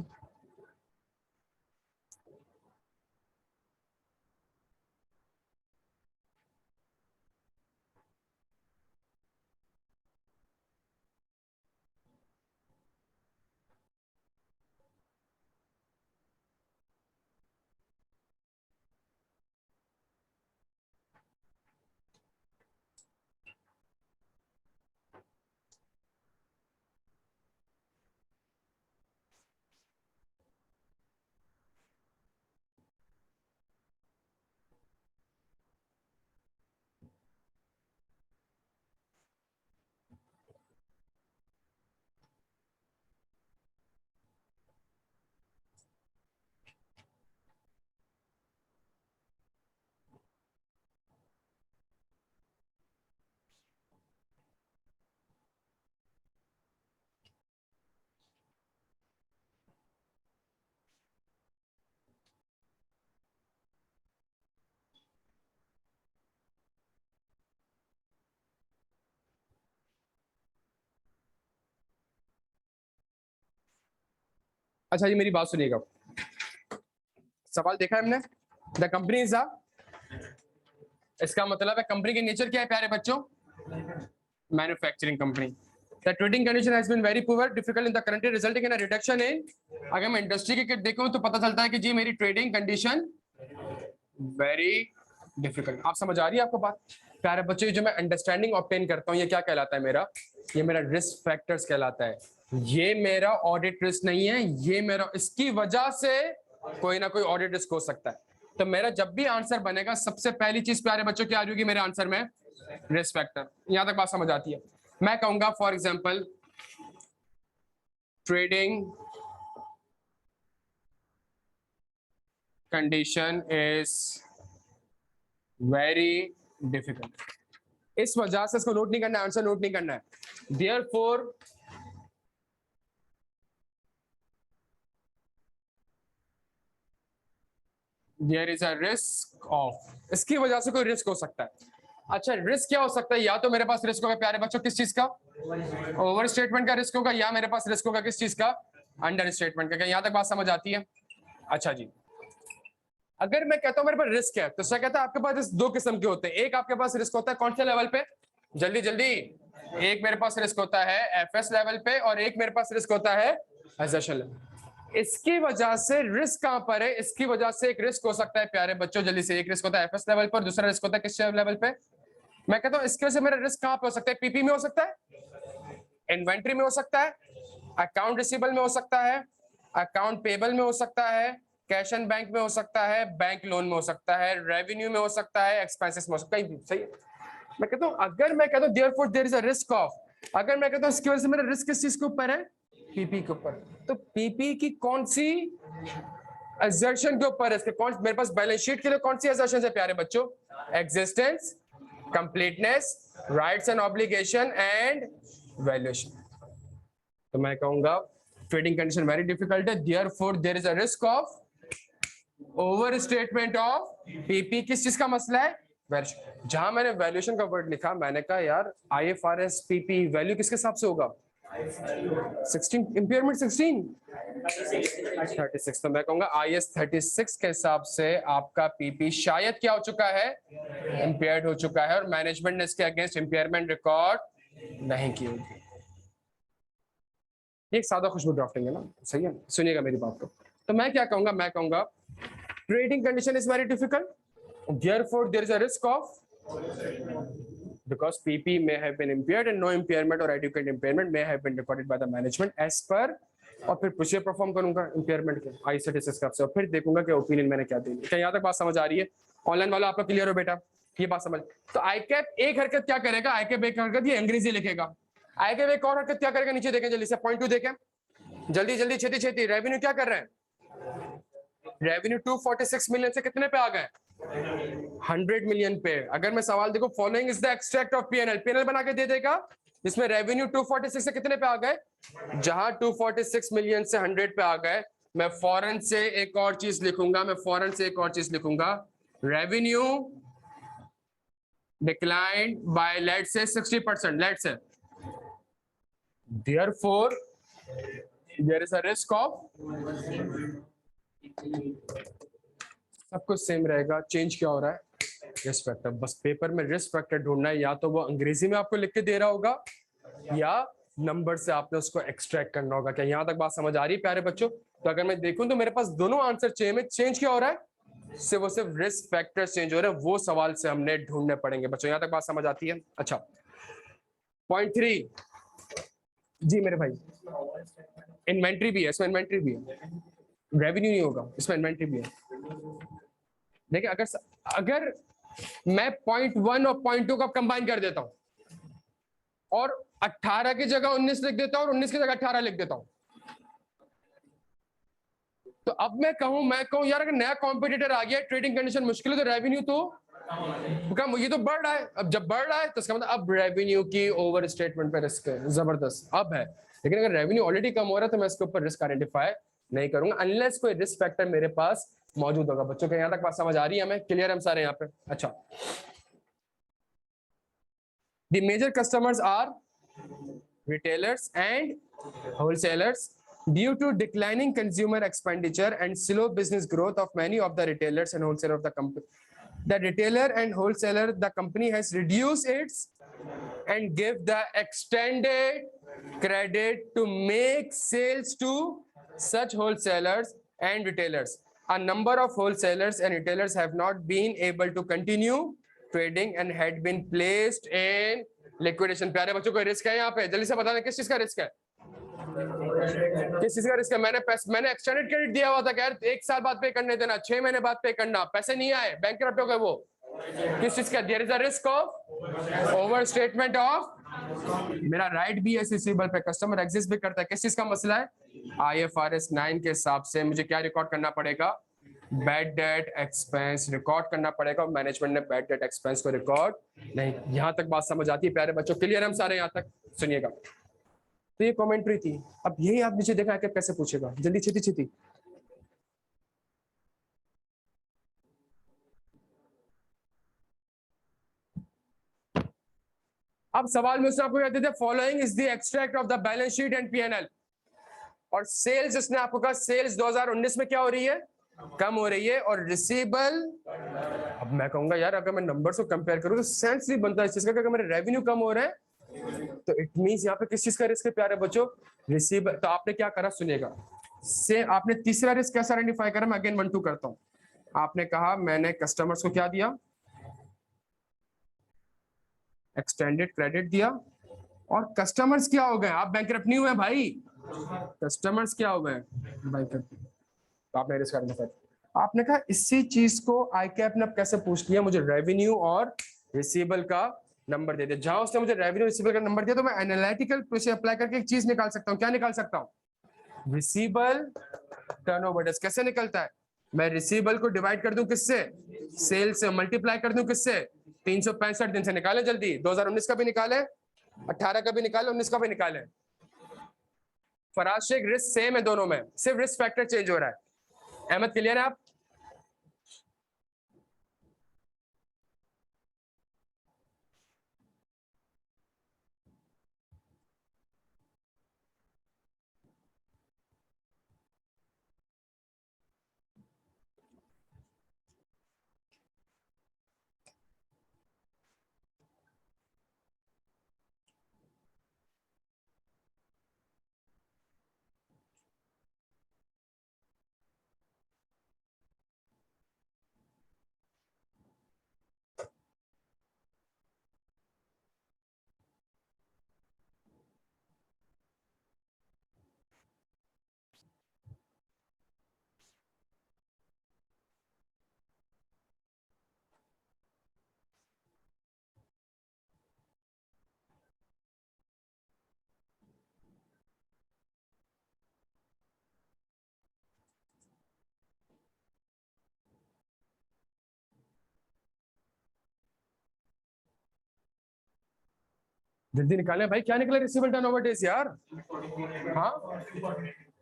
अच्छा, ये मेरी बात सुनिएगा। सवाल देखा है हमने, द कंपनी इज अ, इसका मतलब है कंपनी के नेचर क्या है प्यारे बच्चों? Manufacturing company. The trading condition has been very poor difficult in the current resulting in a reduction in, अगर मैं इंडस्ट्री की किट देखूं तो पता चलता है कि जी मेरी ट्रेडिंग कंडीशन वेरी डिफिकल्ट। आप समझ आ रही है आपको बात? प्यारे बच्चों, जो मैं अंडरस्टैंडिंग ऑब्टेन करता हूँ ये क्या कहलाता है मेरा? ये मेरा रिस्क फैक्टर्स कहलाता है। ये मेरा ऑडिट रिस्क नहीं है, ये मेरा, इसकी वजह से कोई ना कोई ऑडिट रिस्क हो सकता है। तो मेरा जब भी आंसर बनेगा सबसे पहली चीज प्यारे बच्चों क्या आ जाएगी मेरे आंसर में? Risk factor. यहां तक बात समझ आती है? मैं कहूंगा for example trading condition is very difficult. इस वजह से इसको नोट नहीं करना है, आंसर नोट नहीं करना है। Therefore there is a risk of, इसकी वजह से कोई रिस्क हो सकता है। अच्छा, रिस्क क्या हो सकता है? या तो मेरे पास रिस्क होगा प्यारे बच्चों किस चीज का? ओवर स्टेटमेंट का रिस्क होगा, या मेरे पास रिस्क होगा किस चीज का? अंडर स्टेटमेंट का। क्या यहां तक बात समझ आती है? अच्छा जी, अगर मैं कहता हूं मेरे पास रिस्क है तो क्या कहता है आपके पास दो किस्म के होते हैं। एक आपके पास रिस्क होता है कौन से लेवल पे? जल्दी जल्दी। एक मेरे पास रिस्क होता है एफएस लेवल पे और एक मेरे पास रिस्क होता है एसेशन लेवल। इसकी वजह से रिस्क कहां पर है? इसकी वजह से एक रिस्क हो सकता है प्यारे बच्चों जल्दी से, एक रिस्क होता है एफएस लेवल पर, दूसरा रिस्क होता है किस लेवल पे? मैं कहता हूं इसकी वजह से मेरा रिस्क कहां पे हो सकता है? पीपी में हो सकता है, इन्वेंट्री में हो सकता है, अकाउंट रिसीवेबल में हो सकता है, अकाउंट पेबल में हो सकता है, कैश एंड बैंक में हो सकता है, बैंक लोन में हो सकता है, रेवेन्यू में हो सकता है, एक्सपेंसेस में हो सकता है। सही है। मैं कहता हूं अगर मैं कहता हूं therefore there is a risk of, अगर मैं कहता हूं इसकी वजह से मेरा रिस्क किस चीज के ऊपर है? पीपी के ऊपर। तो पीपी की कौन सी असर्शन के ऊपर है? इसके कौन, मेरे पास बैलेंस शीट के लिए कौन सी असर्शन है प्यारे बच्चों? Existence, completeness, rights and obligation and valuation. तो मैं कहूंगा ट्रेडिंग कंडीशन वेरी डिफिकल्ट है, therefore there is a risk of over statement of PP. किस चीज का मसला है? जहां मैंने वैल्यूएशन का वर्ड लिखा मैंने कहा यार आईएफआरएस पीपी वैल्यू किसके हिसाब से होगा? 16 इम्पेयरमेंट 16 36। तो मैं कहूंगा IS 36 के हिसाब से आपका पीपी शायद क्या हो चुका है, इम्पेयर्ड हो चुका है, और मैनेजमेंट ने इसके अगेंस्ट इम्पेयरमेंट रिकॉर्ड नहीं की होगी। एक सादा खुशबू ड्राफ्टिंग है ना, सही है, सुनिएगा मेरी बात को। तो मैं क्या कहूंगा, मैं कहूंगा trading condition is very difficult, therefore there is a risk of, because PP may have been impaired and no impairment or adequate impairment may have been recorded by the management as per, और फिर procedure perform करूंगा impairment के I certificate से, और फिर देखूंगा कि opinion मैंने क्या दी। क्या यहाँ तक बात समझ आ रही है? ऑनलाइन वाला आपका क्लियर हो बेटा, ये बात समझ। तो आईकैप एक हरकत क्या करेगा, आईकैप एक हरकत ये अंग्रेजी लिखेगा, आईकैप एक और हरकत क्या करेगा, नीचे देखें जल्दी से, पॉइंट 2 देखें जल्दी जल्दी, छेती छेती। रेवेन्यू क्या कर रहे हैं, रेवेन्यू 246 मिलियन से कितने पे आ गए, 100 मिलियन पे। अगर मैं सवाल देखो, following is the extract of PNL, PNL बना के दे देगा जिसमें रेवेन्यू 246 से कितने पे आ गए, जहां 246 मिलियन से 100 पे आ गए, मैं फौरन से एक और चीज लिखूंगा, मैं फौरन से एक और चीज लिखूंगा, रेवेन्यू डिक्लाइन बाय लेट से 60%, लेट से, therefore there is a risk of, सब कुछ सेम रहेगा, चेंज क्या हो रहा है, रिस्क फैक्टर। बस पेपर में रिस्क फैक्टर ढूंढना है, या तो वो अंग्रेजी में आपको लिख के दे रहा होगा या नंबर से आपने उसको एक्सट्रैक्ट करना होगा। क्या यहाँ तक बात समझ आ रही है प्यारे बच्चों? तो अगर मैं देखूं तो मेरे पास दोनों आंसर चाहिए, में चेंज क्या हो रहा है, सिर्फ वो सिर्फ रिस्क फैक्टर चेंज हो रहे हैं, वो सवाल से हमने ढूंढने पड़ेंगे बच्चों। यहाँ तक बात समझ आती है? अच्छा, पॉइंट 3 जी मेरे भाई, इन्वेंट्री भी है इसमें, इन्वेंट्री भी है, रेवेन्यू नहीं होगा इसमें, इन्वेंट्री भी है। देखिए अगर मैं पॉइंट 1 और पॉइंट 2 का कंबाइन कर देता हूं और 18 की जगह 19 लिख देता हूं और 19 की जगह 18 लिख देता हूं, तो अब मैं कहूं यार अगर नया कॉम्पिटिटर आ गया, ट्रेडिंग कंडीशन मुश्किल है, तो रेवेन्यू तो कम, ये तो बढ़ रहा है। अब जब बढ़ रहा है तो इसका मतलब अब रेवेन्यू की ओवर स्टेटमेंट पे रिस्क है, जबरदस्त अब है। लेकिन अगर रेवेन्यू ऑलरेडी कम हो रहा है तो मैं इसके ऊपर रिस्क आइडेंटिफाई नहीं करूंगा अनलेस कोई रिस्क फैक्टर मेरे पास मौजूद होगा। बच्चों के यहाँ तक बात समझ आ रही है हमें? क्लियर हम सारे यहाँ पे? अच्छा, the major customers are retailers and wholesalers. Due to declining consumer expenditure and slow business growth of many of the retailers and wholesaler of the company, the retailer and wholesaler, the company has reduced its and give the extended credit to make sales to such wholesalers and retailers. A number of wholesalers and retailers have not been able to continue trading and had been placed in liquidation. प्यारे बच्चों को risk है यहाँ पे, जल्दी से बता दें किस चीज का रिस्क है, किस चीज का रिस्क है। मैंने एक्सटेंडेड क्रेडिट दिया हुआ था, यार 1 साल बाद पे करने देना, 6 महीने बाद पे करना, पैसे नहीं आए, बैंकरप्ट हो गए वो, किस चीज का, there is a risk of over statement of, मेरा राइट भी है रिसीवेबल पे, कस्टमर एग्जिस्ट भी करता है, किस चीज का मसला है, IFRS 9 के हिसाब से मुझे क्या रिकॉर्ड करना पड़ेगा, बैड डेट एक्सपेंस रिकॉर्ड करना पड़ेगा, और मैनेजमेंट ने बैड डेट एक्सपेंस को रिकॉर्ड नहीं। यहां तक बात समझ आती है प्यारे बच्चों? क्लियर हम सारे यहां तक? सुनिएगा, तो ये कमेंट्री थी। अब यही आप नीचे देखा कि कैसे पूछेगा, जल्दी छेती छेती। अब सवाल में उसने आपको कहते थे following is the extract of the balance sheet and P&L, और सेल्स इसने आपको कहा सेल्स 2019 में क्या हो रही है, कम हो रही है, और रिसीवेबल, अब मैं कहूंगा यार अगर मैं नंबर्स को कंपेयर करूं तो सेंस नहीं बनता इस चीज का कि अगर मेरे रेवेन्यू कम हो रहे हैं तो इट मींस यहाँ पे किस चीज का रिस्क है प्यारे बच्चों, रिसीवेबल। तो आपने क्या करा, सुनिएगा, से आपने तीसरा रिस्क कैसे आइडेंटिफाई करा, मैं अगेन 1 2 करता हूं। आपने कहा मैंने कस्टमर्स को क्या दिया, एक्सटेंडेड क्रेडिट दिया, और कस्टमर्स क्या हो गए, आप बैंकरप्ट नहीं हुए भाई, कस्टमर्स क्या हो गए बैंकरप्ट, तो आपने रिस्क आइडेंटिफाई। आपने कहा इसी चीज को आईकैप ने कैसे पूछ लिया, मुझे रेवेन्यू और रिसीवेबल का नंबर दे दिया। जहां उसने मुझे रेवेन्यू रिसीवेबल का नंबर दिया तो मैं एनालिटिकल प्रोसेस अप्लाई करके एक चीज निकाल सकता हूं। क्या निकाल सकता हूं, रिसीवेबल टर्नओवर। कैसे निकलता है, मैं रिसीवेबल को डिवाइड कर दूं किससे, सेल से, मल्टीप्लाई कर दूं किससे, 365 दिन से। निकाले जल्दी, 2019 का भी निकाले, 18 का भी निकाले, 19 का भी निकाले। फराज शेख, रिस्क सेम है दोनों में, सिर्फ रिस्क फैक्टर चेंज हो रहा है। अहमद क्लियर है आप? जल्दी निकालें भाई, क्या निकला रिसीवेबल टर्नओवर डेज यार? हाँ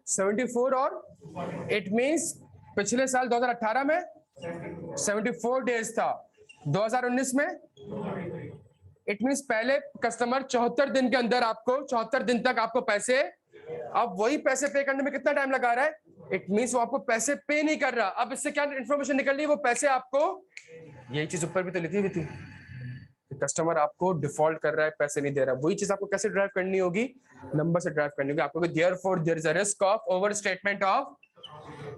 74 और इट मींस पिछले साल 2018 में 74 डेज था, 2019 में इट मींस पहले कस्टमर 74 दिन के अंदर आपको 74 दिन तक आपको पैसे, अब वही पैसे पे करने में कितना टाइम लगा रहा है? इट मींस वो आपको पैसे पे नहीं कर रहा। अब इससे क्या इंफॉर्मेशन निकल रही है? वो पैसे आपको, यही चीज ऊपर भी तो लिखी हुई थी, कस्टमर आपको डिफॉल्ट कर रहा है, पैसे नहीं दे रहा। वही चीज आपको कैसे ड्राइव करनी होगी? नंबर से ड्राइव करनी होगी आपको। Therefore there is a risk of over statement of,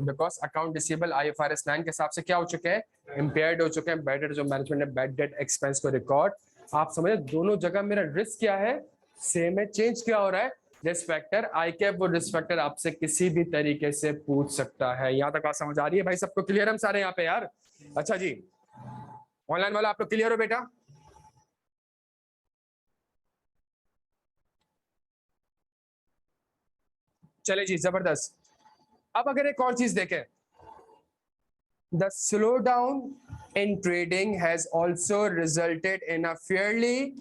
because account receivable IFRS 9 के हिसाब से क्या हो चुके हैं? इम्पेयर्ड हो चुके हैं। बैड डेट जो मैनेजमेंट ने बैड डेट एक्सपेंस को रिकॉर्ड, आप समझे दोनों जगह मेरा रिस्क क्या है? सेम है, चेंज क्या हो रहा है? रिस्क फैक्टर आई कैप, वो रिस्क फैक्टर आपसे किसी भी तरीके से पूछ सकता है। यहाँ तक बात समझ आ रही है भाई सबको? क्लियर हम सारे यहाँ पे यार? अच्छा जी, ऑनलाइन वाला आप लोग क्लियर हो बेटा? चले जी, जबरदस्त। अब अगर एक और चीज देखें, the slow down in trading has also resulted in a fairly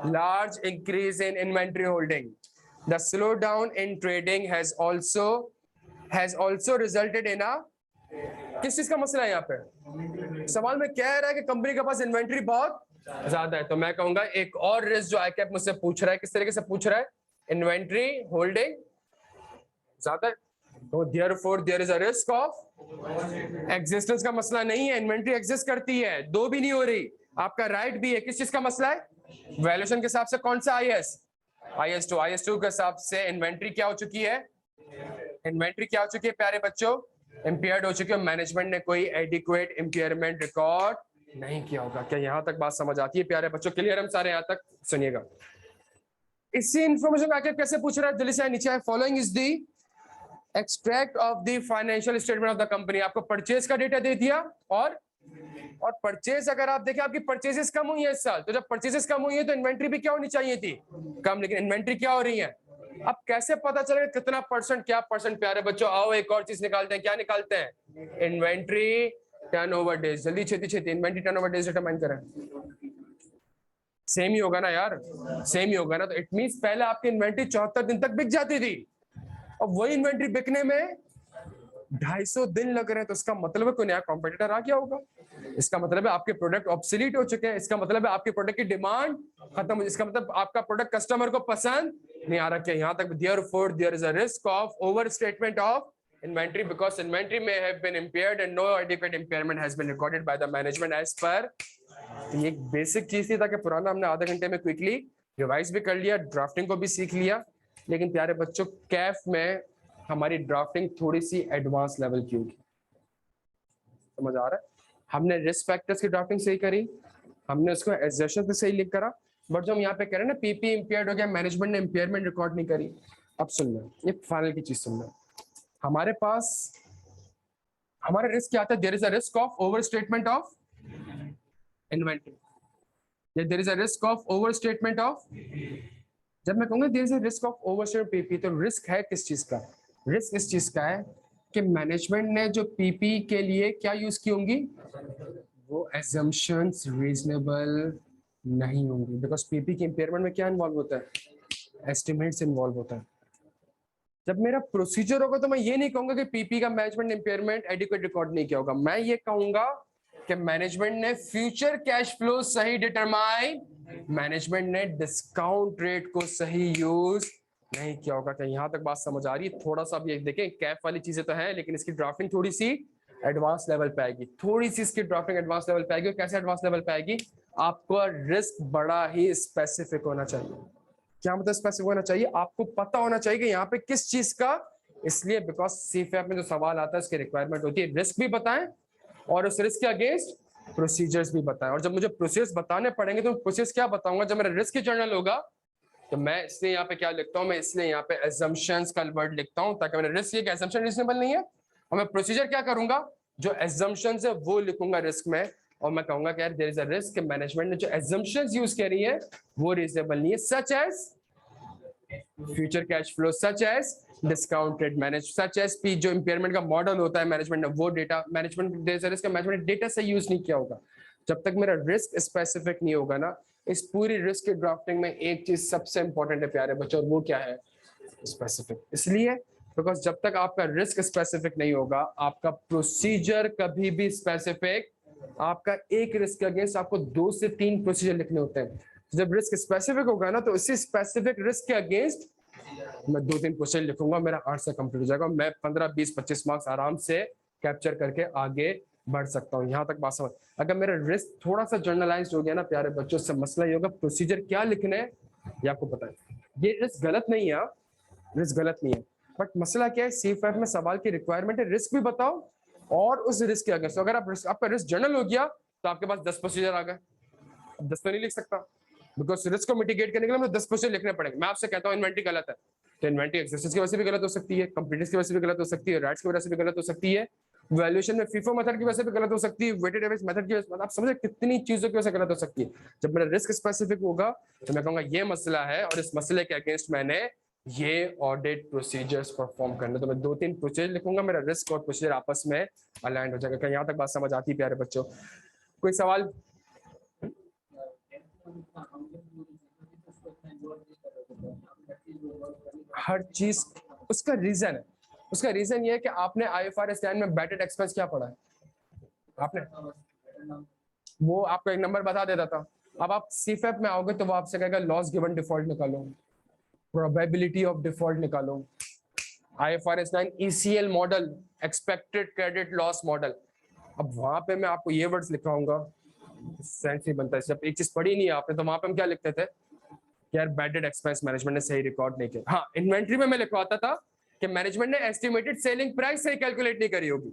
large increase in inventory holding. The slowdown in trading has also resulted in a, किस चीज का मसला है यहाँ पे? सवाल में कह रहा है कि कंपनी के पास इन्वेंट्री बहुत ज्यादा है, तो मैं कहूंगा एक और रिस्क जो ICAP मुझसे पूछ रहा है, किस तरीके से पूछ रहा है? इन्वेंट्री होल्डिंग ज्यादा है, तो therefore there is a risk of existence का मसला नहीं है, इन्वेंट्री एग्जिस्ट करती है, दो भी नहीं हो रही, आपका राइट भी है। किस चीज का मसला है? वैल्यूएशन के हिसाब से कौन सा IS2 के हिसाब से इन्वेंट्री क्या हो चुकी है? इन्वेंट्री क्या हो चुकी है प्यारे बच्चों? इंपेयर्ड हो चुकी है। मैनेजमेंट ने कोई एडिक्वेट इंपेयरमेंट रिकॉर्ड नहीं किया होगा। क्या यहां तक बात समझ आती है प्यारे बच्चों? क्लियर हम सारे? यहां तक सुनिएगा। इसी इंफॉर्मेशन आके कैसे पूछ रहा है? जल्दी से नीचे है, following is the extract of the financial statement of the company. आपको परचेज का डेटा दे दिया, और परचेज अगर आप देखें आपकी परचेजेस कम हुई है इस साल, तो जब परचेजेस कम हुई है तो इन्वेंट्री भी क्या होनी चाहिए थी? कम, लेकिन इन्वेंट्री क्या हो रही है? अब कैसे पता चलेगा कितना परसेंट, क्या परसेंट? प्यारे बच्चों आओ एक और चीज निकालते हैं। क्या निकालते हैं? Inventory turnover days. जल्दी छेती छेती इन्वेंट्री टर्नओवर डेज डिटरमाइन करें। सेम ही होगा ना यार? सेम ही होगा ना? तो इट मींस पहले आपकी इन्वेंट्री 74 दिन तक बिक जाती थी, अब वही इन्वेंट्री बिकने में 250 दिन लग रहे हैं, तो इसका मतलब है कोई नया कॉम्पिटिटर आ गया होगा। इसका मतलब है आपके प्रोडक्ट ऑब्सोलीट हो चुके हैं। इसका मतलब है आपके प्रोडक्ट की डिमांड खत्म हो, इसका मतलब आपका प्रोडक्ट कस्टमर को पसंद नहीं आ रहा। क्या यहाँ तक? Therefore there is a risk of over statement of inventory because inventory में have been impaired and no adequate impairment has been recorded by the management as per. ये एक बेसिक चीज थी, ताकि पुराना हमने आधे घंटे में क्विकली रिवाइज भी कर लिया, ड्राफ्टिंग को भी सीख लिया। लेकिन प्यारे बच्चों कैफ में हमारी ड्राफ्टिंग थोड़ी सी एडवांस लेवल की होगी, समझ आ रहा है? हमने रिस्क फैक्टर्स की ड्राफ्टिंग सही करी, हमने उसको एग्जर्शन पे सही लिख करा, बट जो हम यहाँ पे कह रहे हैं ना पीपी इंपेयर्ड हो गया, मैनेजमेंट ने इंपेयरमेंट रिकॉर्ड नहीं करी। अब सुनना, ये फाइनल की चीज सुनना, हमारे पास हमारा रिस्क क्या आता है? There is a risk of over statement of inventory, there is a risk of over statement of, जब मैं कहूंगा there is a risk of over statement PP, तो रिस्क है किस चीज का? रिस्क इस चीज का है कि मैनेजमेंट ने जो पीपी के लिए क्या यूज की होंगी, वो एजम्पशंस रीजनेबल नहीं होंगी, बिकॉज पीपी के इंपेयरमेंट में क्या इन्वॉल्व होता है? एस्टिमेट्स इन्वॉल्व होता है। जब मेरा प्रोसीजर होगा तो मैं ये नहीं कहूंगा कि पीपी का मैनेजमेंट इंपेयरमेंट एडिक्वेट रिकॉर्ड नहीं किया होगा, मैं ये कहूंगा कि मैनेजमेंट ने फ्यूचर कैश फ्लो सही डिटरमाइन, मैनेजमेंट ने डिस्काउंट रेट को सही यूज नहीं किया होगा। क्या यहाँ तक बात समझ आ रही है? थोड़ा सा अब ये देखें, कैफ वाली चीजें तो है, लेकिन इसकी ड्राफ्टिंग थोड़ी सी एडवांस लेवल पे आएगी, थोड़ी सी इसकी ड्राफ्टिंग एडवांस लेवल पे आएगी। और कैसे एडवांस लेवल पे आएगी? आपको रिस्क बड़ा ही स्पेसिफिक होना चाहिए। क्या मतलब स्पेसिफिक होना चाहिए? आपको पता होना चाहिए कि यहाँ पे किस चीज का, इसलिए बिकॉज सीफएफ में जो सवाल आता है उसकी रिक्वायरमेंट होती है रिस्क भी बताएं और उस रिस्क के अगेंस्ट प्रोसीजर्स भी बताएं। और जब मुझे प्रोसेस बताने पड़ेंगे तो प्रोसेस क्या बताऊंगा? जब मेरा रिस्क जर्नल होगा तो मैं इसलिए यहाँ पे क्या लिखता हूँ, मैं इसलिए यहाँ पे एजम्पशंस का वर्ड लिखता हूँ, ताकि मेरा रिस्क ये कि एजम्पशन रीजनेबल नहीं है, और मैं प्रोसीजर क्या करूंगा, जो एजम्पशंस है वो लिखूंगा रिस्क में, और मैं कहूंगा कि यार there is a risk, management ने जो एजम्पशंस यूज करी है वो रीजनेबल नहीं है, such as future cash flow, such as discounted manage, such as P, जो इंपेयरमेंट का मॉडल होता है मैनेजमेंट ने वो डेटा, मैनेजमेंट रिस्क का मैनेजमेंट डेटा से यूज नहीं किया होगा। जब तक मेरा रिस्क स्पेसिफिक नहीं होगा ना, इस पूरी रिस्क के ड्राफ्टिंग में एक चीज सबसे इंपॉर्टेंट है प्यारे बच्चों, और वो क्या है? स्पेसिफिक। इसलिए बिकॉज जब तक आपका रिस्क स्पेसिफिक नहीं होगा, आपका प्रोसीजर कभी भी स्पेसिफिक, आपका एक रिस्क के अगेंस्ट आपको 2 से 3 प्रोसीजर लिखने होते हैं। जब रिस्क स्पेसिफिक होगा ना, तो इसी स्पेसिफिक रिस्क के अगेंस्ट मैं 2-3 क्वेश्चन लिखूंगा, मेरा आंसर कंप्लीट हो जाएगा, मैं 15, 20, 25 मार्क्स आराम से कैप्चर करके आगे बढ़ सकता हूँ। यहाँ तक बात समझ। अगर मेरा रिस्क थोड़ा सा जर्नलाइज हो गया ना प्यारे बच्चों, से मसला ये होगा प्रोसीजर क्या लिखने हैं ये आपको पता है। ये रिस्क गलत नहीं है, रिस्क गलत नहीं है, बट मसला क्या है, C5 में सवाल की रिक्वायरमेंट है रिस्क भी बताओ और उस रिस्क के अगेंस्ट। अगर आपका रिस्क जनरल हो गया तो आपके पास 10 प्रोसीजर आ गए, अब 10 तो नहीं लिख सकता, बिकॉज रिस्क को मिटिगेट करने के लिए मुझे 10 प्रोसीजर लिखने पड़ेंगे। मैं आपसे कहता हूँ इन्वेंटरी गलत है, तो इन्वेंटरी एक्सरसाइज की वजह से भी गलत हो सकती है, कंप्लीटनेस की वजह से भी गलत हो सकती है, राइट्स की वजह से भी गलत हो सकती है, वैल्यूएशन में फीफो मेथड की वजह से भी गलत हो सकती है, वेटेड एवरेज मेथड की वजह से, आप समझे कितनी चीजों की वजह से गलत हो सकती है। जब मेरा रिस्क स्पेसिफिक होगा तो मैं कहूंगा ये मसला है और इस मसले के अगेंस्ट मैंने ये ऑडिट प्रोसीजर्स परफॉर्म करने, तो मैं 2-3 प्रोसीजर लिखूंगा, मेरा रिस्क और प्रोसीजर आपस में अलाइंड हो जाएगा। क्या यहाँ तक बात समझ आती है प्यारे बच्चों? कोई सवाल? हर चीज उसका रीजन है, उसका रीजन ये है कि आपने IFRS 9 में बैटेड एक्सपेंस क्या पढ़ा है आपने, वो आपको एक नंबर बता देता था। अब आप CFAP में आओगे तो वो आपसे कहेगा लॉस गिवन डिफॉल्ट निकालो, प्रोबेबिलिटी ऑफ डिफॉल्ट निकालो, IFRS 9 ECL model, expected credit loss model. अब वहां पे मैं आपको ये वर्ड्स लिखाऊंगा, सेंस नहीं बनता है। जब एक चीज पढ़ी नहीं है आपने तो वहां पे हम क्या लिखते थे कि यार बैडेड एक्सपेंस मैनेजमेंट ने सही रिकॉर्ड नहीं किया। हाँ, इन्वेंट्री में मैं लिखवाता था कि मैनेजमेंट ने एस्टिमेटेड सेलिंग प्राइस सही कैलकुलेट नहीं करी होगी,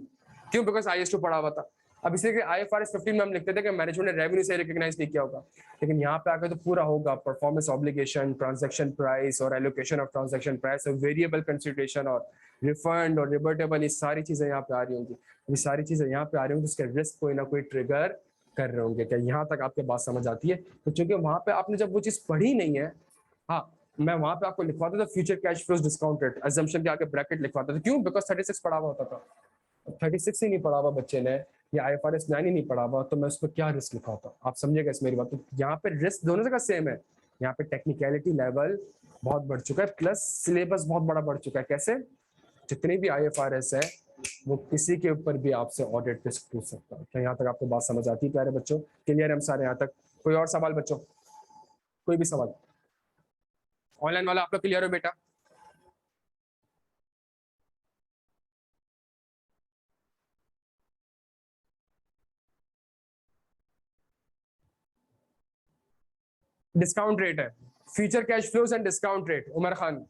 क्यों? बिकॉज IS2 पढ़ा हुआ था। अब इसलिए IFRS 15 में हम लिखते थे कि मैनेजमेंट ने रेवेन्यू से रिकॉग्नाइज नहीं किया होगा, लेकिन यहाँ पे आकर तो पूरा होगा, परफॉर्मेंस ऑब्लिगेशन, ट्रांजैक्शन प्राइस और एलोकेशन ऑफ ट्रांजैक्शन प्राइस और वेरिएबल कंसिडरेशन और रिफंड और रिवर्टेबल, ये सारी चीजें यहाँ पे आ रही होंगी। ये सारी चीजें यहाँ पे आ रही होंगी, उसके रिस्क कोई ना कोई ट्रिगर कर रहे होंगे। क्या यहाँ तक आपके बात समझ आती है? तो चूंकि वहां पे आपने जब वो चीज पढ़ी नहीं है, हाँ, मैं वहां पे आपको लिखवाता था future cash flows discount rate, assumption के आगे ब्रैकेट लिखवाता था, क्यों? बिकॉज 36 पढ़ा हुआ होता था। 36 ही नहीं पढ़ा हुआ बच्चे ने, या IFRS 9 ही नहीं पढ़ा हुआ, तो मैं उस पर क्या रिस्क लिखवाता? आप समझिएगा इस मेरी बात। तो यहाँ पे रिस्क दोनों जगह सेम है, यहाँ पे टेक्निकलिटी लेवल बहुत बढ़ चुका है, प्लस सिलेबस बहुत बड़ा बढ़ चुका है। कैसे? जितनी भी IFRS है वो किसी के ऊपर भी आपसे ऑडिट रिस्क पूछ सकता है। क्या यहाँ तक आपको बात समझ आती है प्यारे बच्चों? क्लियर है हम सारे यहाँ तक? कोई और सवाल बच्चों? कोई भी सवाल? ऑनलाइन वाला आप लोग क्लियर हो बेटा? डिस्काउंट रेट है, future cash flows and discount rate. Umar Khan,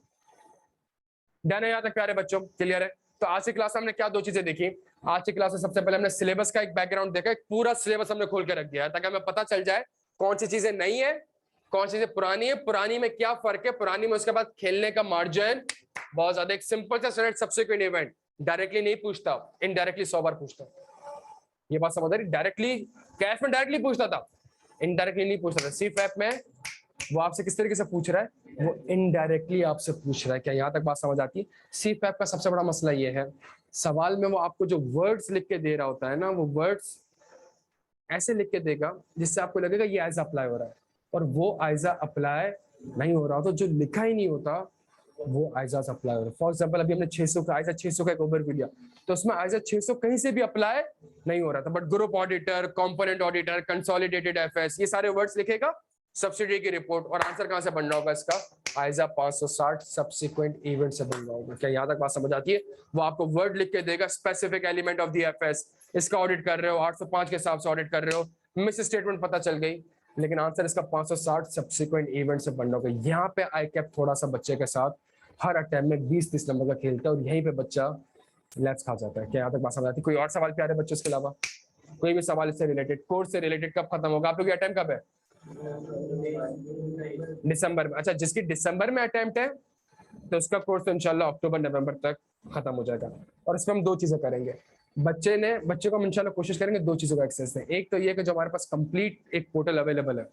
done है यहाँ तक प्यारे बच्चों? क्लियर है? तो आज की क्लास में हमने क्या 2 चीजें देखी। आज की क्लास में सबसे पहले हमने सिलेबस का एक बैकग्राउंड देखा, एक पूरा सिलेबस हमने खोल के रख दिया है ताकि हमें पता चल जाए कौन सी चीजें नई है, कौन सी चीजें पुरानी है, पुरानी में क्या फर्क है, पुरानी में उसके बाद खेलने का मार्जिन बहुत ज्यादा। एक सिंपल सा स्टैंडर्ड सब्सिक्वेंट इवेंट डायरेक्टली नहीं पूछता, इनडायरेक्टली 100 बार पूछता। ये बात समझ आ रही? डायरेक्टली कैश में डायरेक्टली पूछता था, इनडायरेक्टली नहीं पूछता था। CFAP में वो आपसे किस तरीके से पूछ रहा है, वो इनडायरेक्टली आपसे पूछ रहा है। क्या यहाँ तक बात समझ आती है? CFAP का सबसे बड़ा मसला ये है, सवाल में वो आपको जो वर्ड्स लिख के दे रहा होता है ना, वो वर्ड्स ऐसे लिख के देगा जिससे आपको लगेगा ये एज अप्लाई हो रहा है, और वो एज अप्लाई नहीं हो रहा। तो जो लिखा ही नहीं होता वो एज अप्लाई हो रहा है। फॉर एग्जाम्पल अभी हमने 600 का एज 600 का एक ओवरव्यू लिया, तो उसमें एज 600 कहीं से भी अप्लाई नहीं हो रहा था, but group auditor, component auditor, consolidated FS, ये सारे वर्ड्स लिखेगा, सब्सिडी की रिपोर्ट, और आंसर कहां से बनना होगा इसका? आइजा 560 सब्सिक्वेंट इवेंट से बनना होगा। क्या यहाँ तक बात समझ आती है? वो आपको वर्ड लिख के देगा, specific element of the FS, इसका ऑडिट कर रहे हो, 805 के हिसाब से ऑडिट कर रहे हो, मिस स्टेटमेंट पता चल गई, लेकिन आंसर इसका 560 सब्सिक्वेंट इवेंट से बनना होगा। यहाँ पे आई कैप थोड़ा सा बच्चे के साथ हर अटेम्प्ट में 20-30 नंबर का खेलता है, और यहीं पे बच्चा लैप्स खा जाता है। क्या यहाँ तक बात समझ आती है? कोई और सवाल प्यारे बच्चों इसके अलावा? कोई भी सवाल इससे रिलेटेड, कोर्स से रिलेटेड कब खत्म होगा? आप लोग अटेम्प्ट कब है? दिसंबर में। अच्छा, जिसकी दिसंबर में अटेम्प्ट है तो उसका कोर्स तो इंशाल्लाह अक्टूबर नवंबर तक खत्म हो जाएगा। और इसमें हम 2 चीजें करेंगे। बच्चे को हम इंशाल्लाह कोशिश करेंगे 2 चीजों का एक्सेस दें। एक तो ये कि जो हमारे पास कंप्लीट एक पोर्टल अवेलेबल है,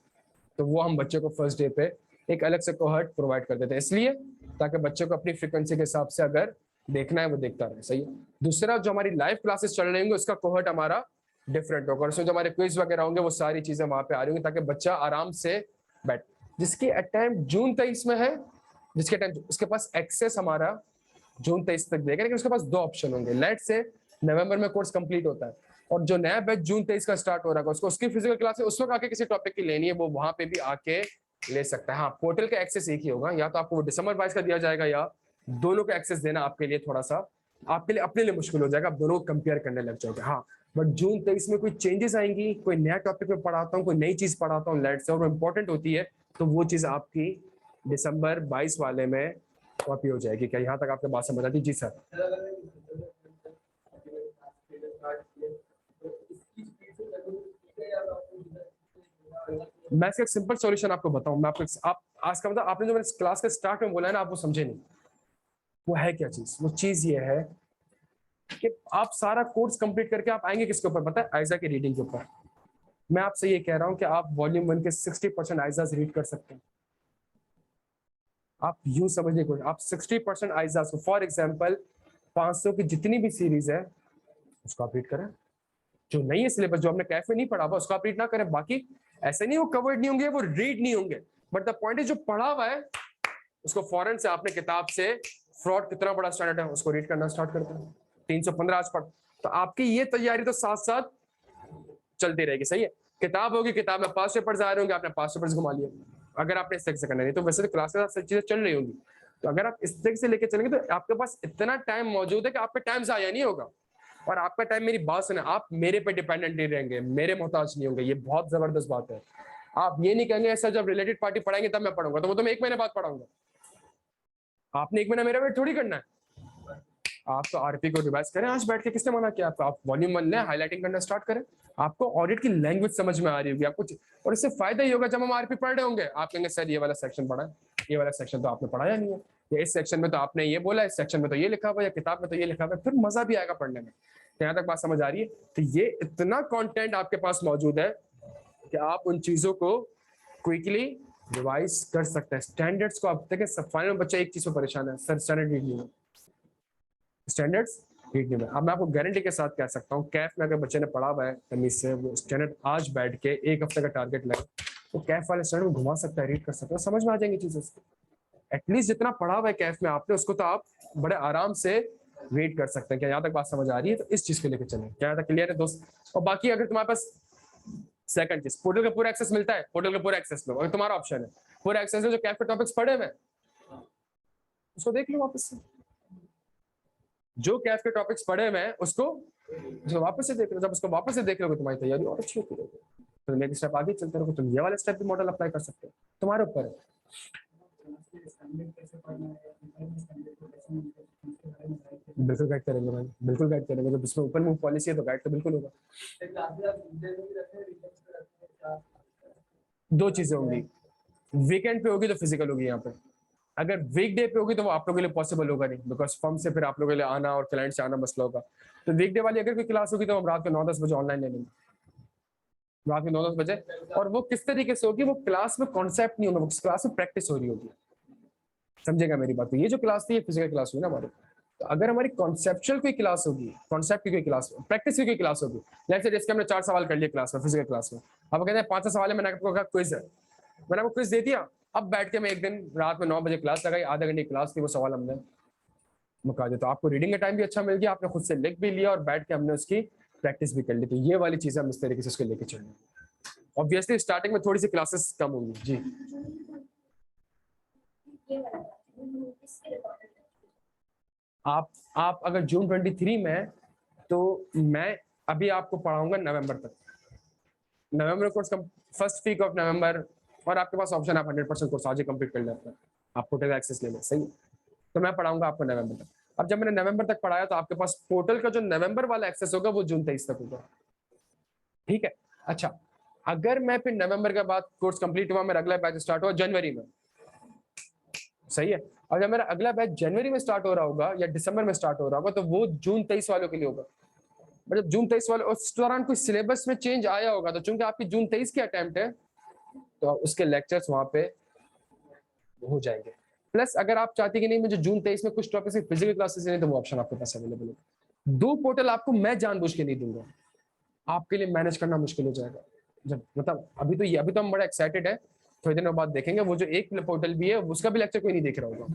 तो वो हम बच्चे को फर्स्ट डे पे एक अलग से कोहर्ट प्रोवाइड कर देते हैं, इसलिए ताकि बच्चे को अपनी फ्रीक्वेंसी के हिसाब से अगर देखना है वो देखता रहे। सही है। दूसरा, जो हमारी लाइव क्लासेस चल रही होंगी उसका कोहर्ट हमारा डिफरेंट होगा, और उसमें जो हमारे क्विज वगैरह होंगे वो सारी चीजें वहां पे आ रही होंगी, ताकि बच्चा आराम से बैट, जिसकी अटेम्प्ट जून 23 में है, जिसके अटेम्प्ट उसके पास एक्सेस हमारा जून 23 तक देगा, लेकिन उसके पास दो ऑप्शन होंगे। लेट से नवंबर में कोर्स कंप्लीट होता है और जो नया बैच जून 23 का स्टार्ट हो रहा है, उसको उसकी फिजिकल क्लास है, उस वक्त आके किसी टॉपिक की लेनी है, वो वहां पे भी आके ले सकता है। हाँ, पोर्टल का एक्सेस एक ही होगा, या तो आपको वो दिसंबर 22 का दिया जाएगा, या दोनों का एक्सेस देना आपके लिए थोड़ा सा, आपके लिए अपने लिए मुश्किल हो जाएगा, आप दोनों को कंपेयर करने लग जाओगे। हाँ, बट जून 23 में कोई चेंजेस आएंगी, कोई नया टॉपिक में पढ़ाता हूँ, कोई नई चीज पढ़ाता हूँ लेट से, और वो इंपॉर्टेंट होती है, तो वो चीज आपकी दिसंबर 22 वाले में कॉपी हो जाएगी। क्या यहाँ तक आपके बात समझ आती? जी सर। मैं इसका एक सिंपल सॉल्यूशन आपको बताऊं, मैं आपको आप आज का मतलब आपने जो मैंने क्लास के स्टार्ट में बोला है ना, आप वो समझे नहीं। वो है क्या चीज? वो चीज ये है कि आप सारा कोर्स कंप्लीट करके आप आएंगे किसके ऊपर पता है? आइजा की रीडिंग के ऊपर। मैं आपसे ये कह रहा हूं कि आप वॉल्यूम 1 के 60% आइजाज रीड कर सकते हैं। आप यूं समझिए, कोई आप 60% आइजाज, फॉर एग्जांपल 500 की जितनी भी सीरीज है उसको आप रीड करें। जो नहीं है सिलेबस, जो हमने कैफ में नहीं पढ़ा हुआ, उसको आप रीड ना करें। बाकी ऐसे नहीं वो कवर्ड नहीं होंगे, वो रीड नहीं होंगे, बट द पॉइंट इज जो पढ़ा हुआ है उसको फौरन से आपने किताब से, फ्रॉड कितना बड़ा स्टैंडर्ड है उसको रीड करना स्टार्ट करते हैं। 315 आज पढ़, तो आपकी ये तैयारी तो साथ साथ चलती रहेगी। सही है, किताब होगी, किताब में 5 पेपर्स आ रहे होंगे, आपने 5 पेपर्स घुमा लिए, अगर आपने इस तरीके से करना नहीं तो वैसे तो क्लास के साथ सब चीजें चल रही होंगी। तो अगर आप इस तरीके से लेके चलेंगे तो आपके पास इतना टाइम मौजूद है कि आपका टाइम जाया नहीं होगा। और आपका टाइम, मेरी बात सुने, आप मेरे पे डिपेंडेंट नहीं रहेंगे, मेरे मोहताज नहीं होंगे, ये बहुत जबरदस्त बात है। आप ये नहीं कहेंगे ऐसा जब रिलेटेड पार्टी पढ़ाएंगे तब मैं पढ़ूंगा, तो वो तो मैं 1 महीने बाद पढ़ाऊंगा। आपने 1 महीना मेरा वेट थोड़ी करना है। आप तो आरपी को रिवाइज करें आज बैठ के, किसने मना किया आपको? आप वॉल्यूम 1 लें, हाईलाइटिंग करना स्टार्ट करें, आपको ऑडिट की लैंग्वेज समझ में आ रही होगी आपको, और इससे फायदा ही होगा जब हम आरपी पढ़ रहे होंगे, आप कहेंगे सर ये वाला सेक्शन पढ़ा है, ये वाला सेक्शन तो आपने पढ़ाया नहीं है, या इस सेक्शन में तो आपने ये बोला, इस सेक्शन में तो ये लिखा हुआ है, या किताब में तो ये लिखा हुआ है, फिर मजा भी आएगा पढ़ने में। यहाँ तक बात समझ आ रही है? तो ये इतना कंटेंट आपके पास मौजूद है कि आप उन चीजों को क्विकली रिवाइज कर सकते हैं। स्टैंडर्ड्स को आप देखें, सब फाइनल बच्चा एक चीज पर परेशान है, सर स्टैंडर्ड रीड नहीं है, स्टैंडर्ड्स रीड नहीं है। अब मैं आपको गारंटी के साथ कह सकता हूँ, कैफ में अगर बच्चे ने पढ़ा हुआ है तमीज से, वो स्टैंडर्ड आज बैठ के 1 हफ्ते का टारगेट लगे, तो कैफ वाले स्टैंडर्ड में घुमा सकता है, रीड कर सकता है, समझ में आ जाएंगी चीजें। एटलीस्ट जितना पढ़ा हुआ है कैफ में आपने, उसको तो आप बड़े आराम से रीड कर सकते हैं। क्या यहाँ तक बात समझ आ रही है? तो इस चीज को लेकर चलें, क्या यहाँ तक क्लियर है दोस्त? और बाकी अगर तुम्हारे पास सेकंड चीज, पोर्टल का पूरा एक्सेस मिलता है, पोर्टल का पूरा एक्सेस लो, अगर तुम्हारा ऑप्शन है पूरा एक्सेस है, जो कैफ के टॉपिक्स पढ़े हुए उसको देख लो वापस से, जो कैफ के टॉपिक्स पढ़े हुए हैं उसको वापस से देख लो। जब उसको वापस से देख लोगे तुम्हारी तैयारी और अच्छी होती रहेगी। तो नेक्स्ट स्टेप आगे चलते रहो, तुम ये वाले स्टेप भी मॉडल अप्लाई कर सकते हो, तुम्हारे ऊपर है। बिल्कुल गाइड करेंगे भाई, बिल्कुल गाइड करेंगे, जब इसमें ऊपर मूव पॉलिसी है तो गाइड तो बिल्कुल होगा। दो चीजें होंगी, वीकेंड पे होगी तो फिजिकल होगी यहाँ पे, अगर वीक डे पे होगी तो वो आप लोगों के लिए पॉसिबल होगा नहीं, बिकॉज फर्म से फिर आप लोगों के लिए आना और क्लाइंट से आना मसला होगा। तो वीक डे वाली अगर कोई क्लास होगी तो हम रात को 9-10 बजे ऑनलाइन ले लेंगे, रात में 9-10 बजे। और वो किस तरीके से होगी? वो क्लास में कॉन्सेप्ट नहीं होगा, वो क्लास में प्रैक्टिस हो रही होगी, समझेगा मेरी बात? तो ये जो क्लास थी ये फिजिकल क्लास हुई ना हमारी। तो अगर हमारी कॉन्सेप्चुअल कोई क्लास होगी, कॉन्सेप्ट की कोई क्लास, प्रैक्टिस की कोई क्लास होगी, जैसे जिसके हमने 4 सवाल कर लिए क्लास में, फिजिकल क्लास में, अब कहते हैं 5 सवाल है, मैंने आपको कहा क्विज है, मैंने आपको क्विज दे दिया, अब बैठ के मैं एक दिन रात में 9 बजे क्लास लगाई, आधा घंटे क्लास थी, वो सवाल हमने मुका दिया, तो आपको रीडिंग का टाइम भी अच्छा मिल गया, आपने खुद से लिख भी लिया और बैठ के हमने उसकी प्रैक्टिस भी कर ली। तो ये वाली चीजें हम इस तरीके से उसको लेके चलेंगे। ऑब्वियसली स्टार्टिंग में थोड़ी सी क्लासेस कम होंगी जी। आप अगर जून 23 में, तो मैं अभी आपको पढ़ाऊंगा नवंबर तक, नवंबर कोर्स का फर्स्ट वीक ऑफ नवंबर, और आपके पास ऑप्शन आप 100% कोर्स आज ही कंप्लीट कर लेते हैं, आप पोर्टल एक्सेस ले लें, सही। तो मैं पढ़ाऊंगा आपको नवंबर तक। अब जब मैंने नवंबर तक पढ़ाया तो आपके पास पोर्टल का जो नवंबर वाला एक्सेस होगा वो जून 23 तक होगा, ठीक है। अच्छा, अगर मैं फिर नवंबर के बाद कोर्स कंप्लीट हुआ, मेरा अगला बैच स्टार्ट हुआ जनवरी में, सही है, और जब मेरा अगला बैच जनवरी में स्टार्ट हो रहा होगा या दिसंबर में स्टार्ट हो रहा होगा, तो वो जून 23 वालों के लिए होगा। मतलब जून 23 वाले, उस दौरान कोई सिलेबस में चेंज आया होगा, तो चूंकि आपकी जून 23 की अटेम्प्ट है तो उसके लेक्चर्स वहां पे हो जाएंगे। प्लस अगर आप चाहते कि नहीं मुझे जून 23 में कुछ टॉपिक फिजिकल क्लासेस नहीं, तो वो ऑप्शन आपके पास अवेलेबल है। 2 पोर्टल आपको मैं जानबूझ के नहीं दूंगा, आपके लिए मैनेज करना मुश्किल हो जाएगा। जब मतलब अभी तो हम बड़ा एक्साइटेड है थोड़ी देर बाद देखेंगे वो जो एक पोर्टल भी है उसका भी लेक्चर कोई नहीं देख रहा होगा।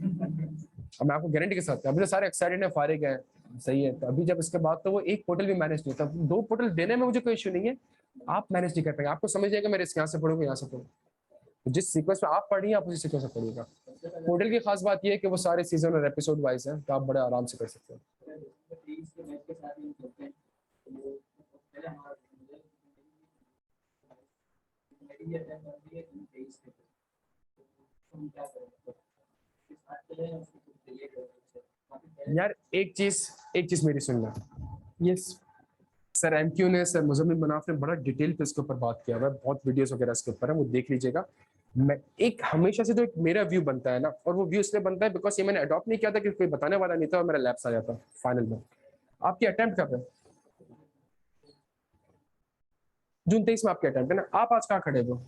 अब मैं आपको गारंटी के साथ, अभी तो सारे एक्साइटेड है, फारिग है, सही है। तो अभी जब इसके बाद तो वो एक पोर्टल भी मैनेज नहीं होता, 2 पोर्टल देने में मुझे कोई इश्यू नहीं है, आप मैनेज नहीं कर पाएंगे। आपको समझ जाएगा मैं यहाँ से पढ़ूंगा, यहाँ से पढ़ूंगा, जिस सीक्वेंस में आप पढ़िए आप उसी सीक्वेंस से पढ़िएगा। पोर्टल की खास बात ये है कि वो सारे सीजन और एपिसोड वाइज है, तो आप बड़े आराम से कर सकते हैं। यार एक चीज मेरी सुनना, यस सर एमक्यू ने, सर मुजम्मिल मनाफ ने बड़ा डिटेल पे इसके ऊपर बात किया हुआ है, बहुत वीडियोस वगैरह इसके ऊपर है, वो देख लीजिएगा। मैं एक हमेशा से जो एक मेरा व्यू बनता है ना, और वो व्यू इसलिए बनता है बिकॉज ये मैंने अडॉप्ट नहीं किया था कि कोई बताने वाला नहीं था और मेरा लैप्स आ जाता फाइनल में। आपकी अटेम्प्ट कब है? जून 23 में आपके अटेम्प्ट है ना। आप आज कहाँ खड़े हो?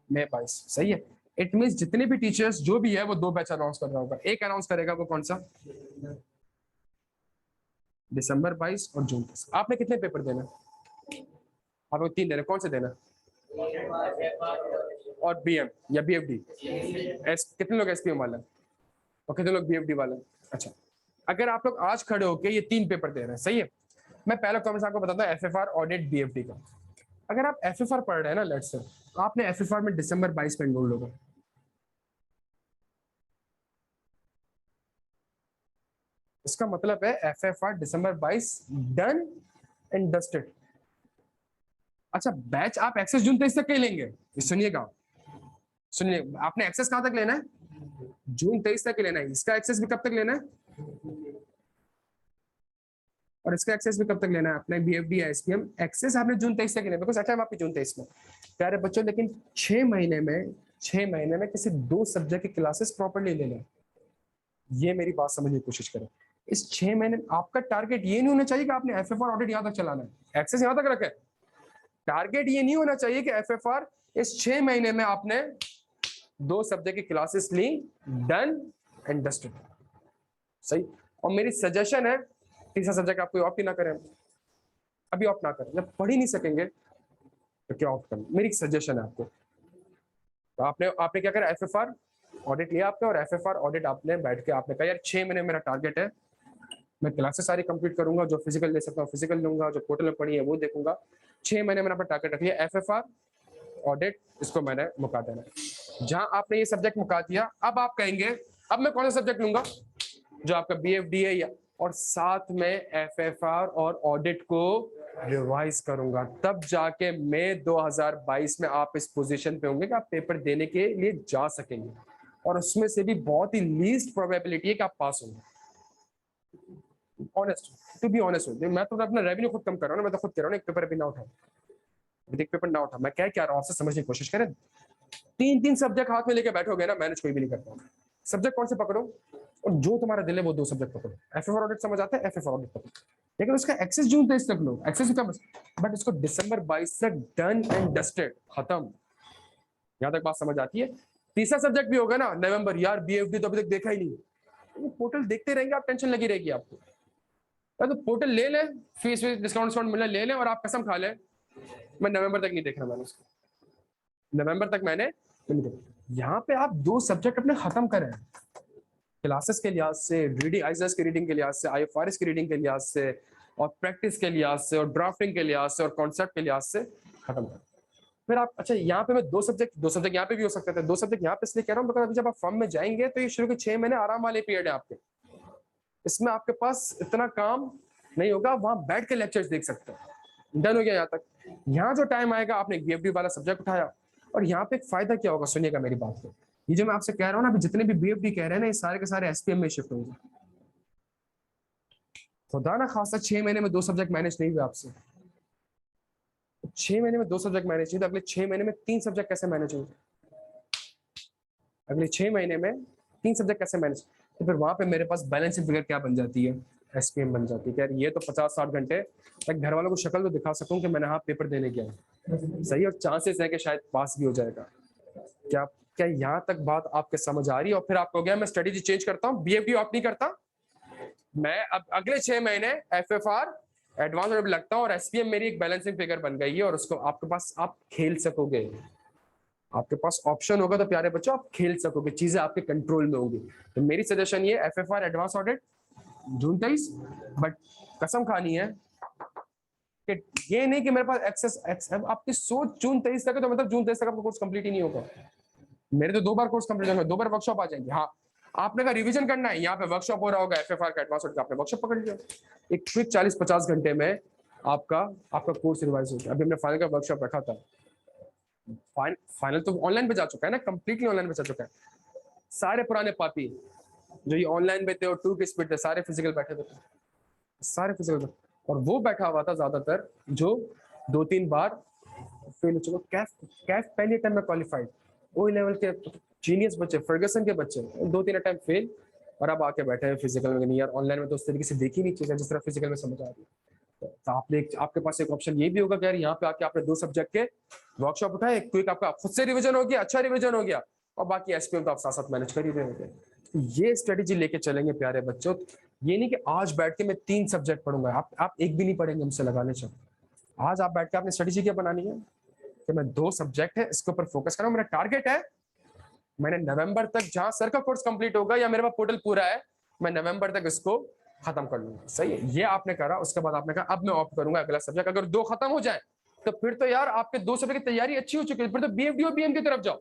मई 22, सही है। इट मींस जितने भी टीचर्स जो भी है वो 2 बैच अनाउंस कर रहा होगा, एक अनाउंस करेगा, वो कौन सा? दिसंबर 22 और जून 23। आपने कितने पेपर देना? आपको 3 देना, कौन से देना? और बीएम या बीएफडी? कितने लोग एसपीएम वाले और कितने लोग बीएफडी वाले? अच्छा, अगर आप लोग आज खड़े होके ये 3 पेपर दे रहे हैं, सही है, मैं पहला कॉमेंट आपको बताता हूँ एफएफआर ऑडिट बीएफडी का। अगर आप एफएफआर पढ़ रहे हैं ना, लेट्स से आपने एफएफआर में दिसंबर 22 में एनरोल होगा, इसका मतलब है एफएफआर दिसंबर 22 डन एंड डस्टेड। अच्छा, बैच आप एक्सेस जून 23 तक के लेंगे, सुनिएगा, सुनिए, आपने एक्सेस कहां तक लेना है? जून 23 तक लेना है। इसका एक्सेस भी कब तक लेना है? और इसका एक्सेस भी कब तक लेना है? आपने बीएफडी या एसपीएम एक्सेस आपने जून 23 तक लेना है, बिकॉज अच्छा आपकी जून 23 में प्यारे बच्चों, लेकिन 6 महीने में किसी 2 सब्जेक्ट की क्लासेस प्रॉपर्ली लेना है। ये मेरी बात समझने की कोशिश करें। इस 6 महीने आपका टारगेट ये नहीं होना चाहिए कि आपने एफएफआर ऑडिट यहां तक चलाना है, एक्सेस यहां तक रखे। टारगेट ये नहीं होना चाहिए कि एफएफआर इस 6 महीने में आपने 2 सब्जेक्ट की क्लासेस ली, डन एंड डस्टेड, सही। और मेरी सजेशन है तीसरा सब्जेक्ट आप कोई ऑप्ट ना करें, अभी ऑप्ट ना करें, जब पढ़ ही नहीं सकेंगे तो क्या ऑप्ट करें, मेरी सजेशन है आपको। तो आपने क्या करा, एफएफआर ऑडिट लिया आपने, और एफएफआर ऑडिट आपने बैठ के आपने कहा यार 6 महीने मेरा टारगेट है, मैं क्लासेस सारी कंप्लीट करूंगा, जो फिजिकल ले सकता हूँ फिजिकल लूंगा, जो पोर्टल में पढ़ी है वो देखूंगा। 6 महीने मैंने अपना टारगेट रख लिया, एफएफआर ऑडिट इसको मैंने मुका देना है। जहां आपने ये सब्जेक्ट मुका दिया, अब आप कहेंगे अब मैं कौन सा सब्जेक्ट लूंगा? जो आपका बीएफडी है, या और साथ में एफएफआर और ऑडिट को रिवाइज करूंगा, तब जाके मई 2022 में आप इस पोजीशन पे होंगे कि आप पेपर देने के लिए जा सकेंगे, और उसमें से भी बहुत ही लीस्ट प्रोबेबिलिटी है कि आप पास होंगे। ऑनेस्ट, टू बी ऑनेस्ट, मैं तो अपना रेवेन्यू खुद कम कर रहा हूँ ना, मैं तो खुद कह रहा हूँ एक पेपर अभी ना उठाओ, एक पेपर ना उठा, मैं क्या कह रहा हूँ आपसे समझने की कोशिश करें। 3 सब्जेक्ट हाथ में लेके बैठोगे ना, मैनेज कोई भी नहीं करता। सब्जेक्ट कौन से पकड़ो, और जो तुम्हारा दिल है वो 2 सब्जेक्ट पकड़ो। एफएफआर ऑडिट समझ आता है, एफएफआर ऑडिट पकड़ो, लेकिन उसका एक्सेस जून 23 तक लो, एक्सेस कम, बट इसको दिसंबर 22 तक डन एंड डस्टेड, खत्म। यहां तक बात समझ आती है? तीसरा सब्जेक्ट भी होगा ना नवंबर, यार बीएफडी तो अभी तक देखा ही नहीं, वो पोर्टल देखते रहेंगे आप, टेंशन लगी रहेगी आपको। तो पोर्टल ले लें, फीस डिस्काउंट मिलना ले लें, और आप कसम खा लें मैं नवंबर तक नहीं देखना, मैंने उसको नवंबर तक मैंने यहाँ पे आप 2 सब्जेक्ट अपने खत्म करें, क्लासेस के लिहाज से, रीडिंग आइजस की रीडिंग के लिहाज से, आईएफआरएस की रीडिंग के लिहाज से, और प्रैक्टिस के लिहाज से, और ड्राफ्टिंग के लिहाज से, और कॉन्सेप्ट के लिहाज से खत्म करें। फिर आप, अच्छा यहाँ पे मैं 2 सब्जेक्ट यहाँ पे भी हो सकते थे, 2 सब्जेक्ट यहाँ पे इसलिए कह रहा हूँ बिकॉज अभी जब आप फॉर्म में जाएंगे तो ये शुरू के 6 महीने आराम वाले पीरियड है आपके, इसमें आपके पास इतना काम नहीं होगा, वहां बैठ के लेक्चर्स देख सकते हैं। डन हो गया यहाँ तक। यहाँ जो टाइम आएगा, आपने बीएफडी वाला सब्जेक्ट उठाया, और यहाँ पे एक फायदा क्या होगा, सुनिएगा मेरी बात को, ये जो मैं आपसे कह रहा हूँ ना, अभी जितने भी बीएफडी कह रहे हैं ना, ये सारे के सारे एसपीएम में शिफ्ट होंगे। खुदा ना खासा 6 महीने में 2 सब्जेक्ट मैनेज नहीं हुए आपसे, 6 महीने में 2 सब्जेक्ट मैनेज नहीं, तो अगले 6 महीने में 3 सब्जेक्ट कैसे मैनेज होंगे? अगले 6 महीने में 3 सब्जेक्ट कैसे मैनेज? तो फिर वहां पे मेरे पास बैलेंसिंग फिगर क्या बन जाती है, एसपीएम बन जाती है। यार ये तो 50-60 घंटे तक घर वालों को शक्ल तो दिखा सकूं कि मैंने हाँ पेपर देने गया, सही, और चांसेस है कि शायद पास भी हो जाएगा। क्या क्या यहाँ तक बात आपके समझ आ रही है? और फिर आपको गया मैं स्ट्रेटेजी चेंज करता हूँ, बीएफडी ऑप्ट नहीं करता, मैं अब अगले 6 महीने एफएफआर एडवांस ऑडिट लगता है और एसपीएम मेरी एक बैलेंसिंग फिगर बन गई है और उसको आपके पास आप खेल सकोगे, आपके पास ऑप्शन होगा तो प्यारे बच्चों आप खेल सकोगे, चीजें आपके कंट्रोल में होंगी। तो मेरी सजेशन ये एफएफआर एडवांस ऑडिट जून 23, बट कसम खानी है कि ये नहीं कि मेरे पास एक्सेस आपकी सोच जून 23 तक है तो मतलब जून 23 तक आपका कोर्स कंप्लीट ही नहीं होगा। मेरे तो 2 बार कोर्स कंप्लीट होंगे, 2 बार वर्कशॉप आ जाएंगे। हाँ आपने का रिवीजन करना है, यहाँ पे वर्कशॉप हो रहा होगा एफएफआर का एडवांस ऑडिट का, आपने वर्कशॉप पकड़ लिया, एक क्विक 40-50 घंटे में आपका आपका कोर्स रिवाइज हो गया। अभी हमने फाइनल का वर्कशॉप रखा था, फाइनल तो ऑनलाइन पे जा चुका है ना, कंप्लीटली ऑनलाइन पे जा चुका है। सारे पुराने पापी जो ये ऑनलाइन पे थे और 2 के स्पीड थे, सारे फिजिकल बैठे थे, सारे फिजिकल। और वो बैठा हुआ था ज्यादातर जो 2-3 बार फेल हो चुका। कैफ कैफ पहले टाइम में क्वालिफाइड, ओ लेवल के जीनियस बच्चे, फर्गसन के बच्चे 2-3 टाइम फेल और अब आके बैठे हैं फिजिकल में। नहीं यार ऑनलाइन में तो उस तरीके से देखी नहीं चीजें जिस तरह फिजिकल में समझ आ रही है। तो आपने आपके पास एक ऑप्शन ये भी होगा कि यार यहाँ पे आके आपने 2 सब्जेक्ट के वर्कशॉप उठाए, क्विक आपका खुद से रिवीजन हो गया, अच्छा रिवीजन हो गया और बाकी एसपीएम तो आप साथ साथ मैनेज कर ही रहे होंगे। ये स्ट्रेटेजी लेके चलेंगे प्यारे बच्चों। ये नहीं कि आज बैठ के मैं 3 सब्जेक्ट पढ़ूंगा, आप एक भी नहीं पढ़ेंगे हमसे लगाने चल। आज आप बैठ के आपने स्ट्रेटेजी क्या बनानी है कि मैं 2 सब्जेक्ट है इसके ऊपर फोकस कर रहा हूं, मेरा टारगेट है मैंने नवंबर तक जहां सर का कोर्स कंप्लीट होगा या मेरे पास पोर्टल पूरा है मैं नवंबर तक इसको खत्म कर लूंगा। सही है, ये आपने करा। उसके बाद आपने कहा अब मैं ऑप्ट करूंगा अगला सब्जेक्ट, अगर 2 खत्म हो जाए तो फिर तो यार आपके 2 सब्जेक्ट की तैयारी अच्छी हो चुकी है, फिर तो बीएफडी और बीएम की तरफ जाओ।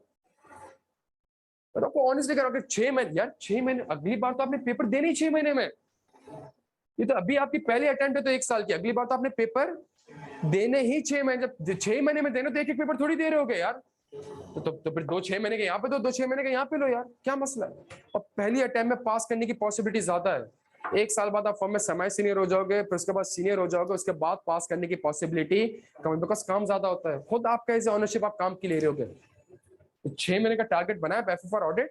तो आपको ऑनेस्टली करो, अगर 6 महीने यार 6 महीने, अगली बार तो आपने पेपर देने ही 6 महीने में। ये तो अभी आपकी पहली अटेम्प्ट है तो 1 साल की, अगली बार तो आपने पेपर देने ही 6 महीने। जब 6 महीने में देने तो एक पेपर थोड़ी दे रहे होगे यार। तो फिर 2 6 महीने के यहाँ पे, तो 2 6 महीने के यहाँ पे लो यार, क्या मसला है। और पहली अटेम्प्ट में पास करने की पॉसिबिलिटी ज्यादा है। 1 साल बाद आप फॉर्म में सेमी सीनियर हो जाओगे, फिर उसके बाद सीनियर हो जाओगे, उसके बाद पास करने की पॉसिबिलिटी कम है, बिकॉज काम ज्यादा होता है। खुद आपका एज ऑनरशिप आप काम की ले रहे होगे। 6 महीने का टारगेट बनाया एफएफआर ऑडिट,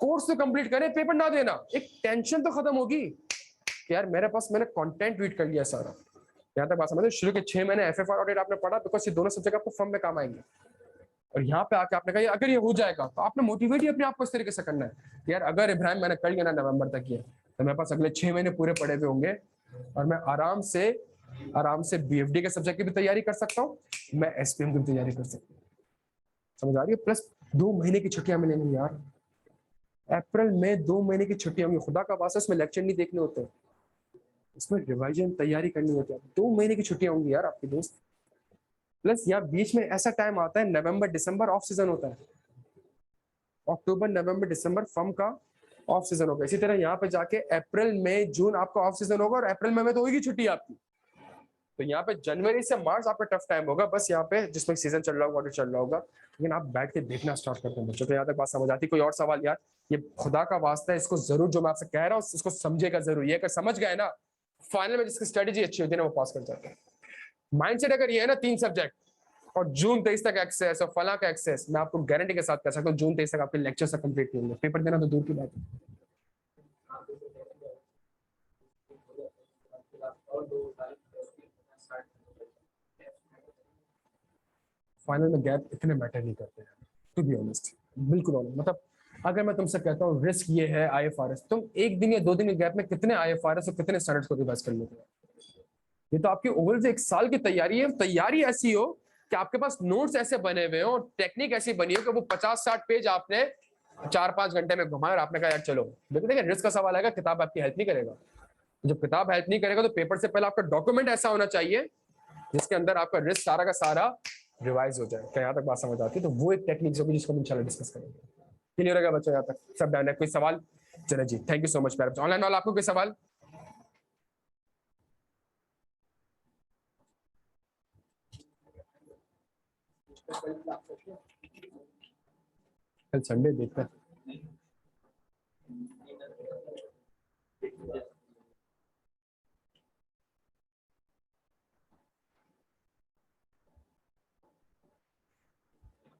कोर्स तो कंप्लीट करें, पेपर ना देना, एक टेंशन तो खत्म होगी कि यार मेरे पास मैंने कंटेंट रीड कर लिया सारा। यहाँ तक बात समझे, शुरू के 6 महीने एफएफआर ऑडिट आपने पढ़ा, बिकॉज ये दोनों सब्जेक्ट आपको फॉर्म में काम आएंगे। और यहाँ पे आके आपने कहा अगर ये हो जाएगा तो आपने मोटिवेट ही अपने आप को इस तरीके से करना है यार, अगर इब्राहिम मैंने कर लिया ना नवंबर तक ये, तो मेरे पास अगले 6 महीने पूरे पड़े हुए होंगे और मैं आराम से बीएफडी के सब्जेक्ट की भी तैयारी कर सकता हूँ, मैं एसपीएम की भी तैयारी कर सकता हूँ। समझ आ रही है। प्लस 2 महीने की छुट्टियां मिलेंगी यार, अप्रैल में 2 महीने की छुट्टियां होंगी। खुदा का वास्ता इसमें लेक्चर नहीं देखने होते, इसमें रिवाइजन तैयारी करनी होती है। 2 महीने की छुट्टियां होंगी यार आपके दोस्त। प्लस यहाँ बीच में ऐसा टाइम आता है नवंबर दिसंबर ऑफ सीजन होता है, अक्टूबर नवंबर दिसंबर फर्म का ऑफ सीजन होगा। इसी तरह यहाँ पे जाके अप्रैल मई जून आपका ऑफ सीजन होगा और अप्रैल में तो होगी छुट्टी आपकी। तो यहाँ पे जनवरी से मार्च आपका टफ टाइम होगा, बस यहाँ पे जिसमें सीजन चल रहा होगा ऑडिट चल रहा होगा, लेकिन आप बैठ के देखना स्टार्ट करते हैं बच्चों को। यहाँ तक बात समझ आती? कोई और सवाल यार? ये खुदा का वास्ता है, इसको जरूर जो मैं आपसे कह रहा हूँ इसको समझेगा जरूर। ये अगर समझ गए ना, फाइनल में जिसकी स्ट्रेटेजी अच्छी होती है ना वो पास कर जाते हैं। माइंडसेट अगर ये है ना 3 सब्जेक्ट और जून 23 तक एक्सेस और फला का एक्सेस, मैं आपको गारंटी के साथ कह सकता हूँ जून 23 तक आपके लेक्चर से कंप्लीट नहीं होंगे, पेपर देना तो दूर की बात है। फाइनल में गैप इतने मैटर नहीं करते हैं टू बी ऑनेस्ट, बिल्कुल ऑनेस्ट। मतलब अगर मैं तुमसे कहता हूँ रिस्क ये है आईएफआरएस, तुम 1 दिन या 2 दिन के गैप में कितने आईएफआरएस और कितने स्टैंडर्ड्स को रिवाइज कर लोगे? ये तो आपकी ओवरऑल से 1 साल की तैयारी है। तैयारी ऐसी हो कि आपके पास नोट्स ऐसे बने हुए हो, टेक्निक ऐसी बनी हो कि वो 50-60 पेज आपने 4-5 घंटे में घुमाया और आपने कहा यार चलो। देखिए रिस्क का सवाल आएगा, किताब आपकी हेल्प नहीं करेगा। जब किताब हेल्प नहीं करेगा तो पेपर से पहले आपका डॉक्यूमेंट ऐसा होना चाहिए जिसके अंदर आपका रिस्क सारा का सारा रिवाइज हो जाए। क्या यहाँ तक बात समझ आती है? तो वो एक टेक्निक होगी जिसको हम इंशाल्लाह डिस्कस करेंगे। क्लियर होगा बच्चों? यहाँ तक सब डन है? कोई सवाल? चलो जी, thank you so much parents. Online वाला आपको कोई सवाल? कल संडे देखते हैं।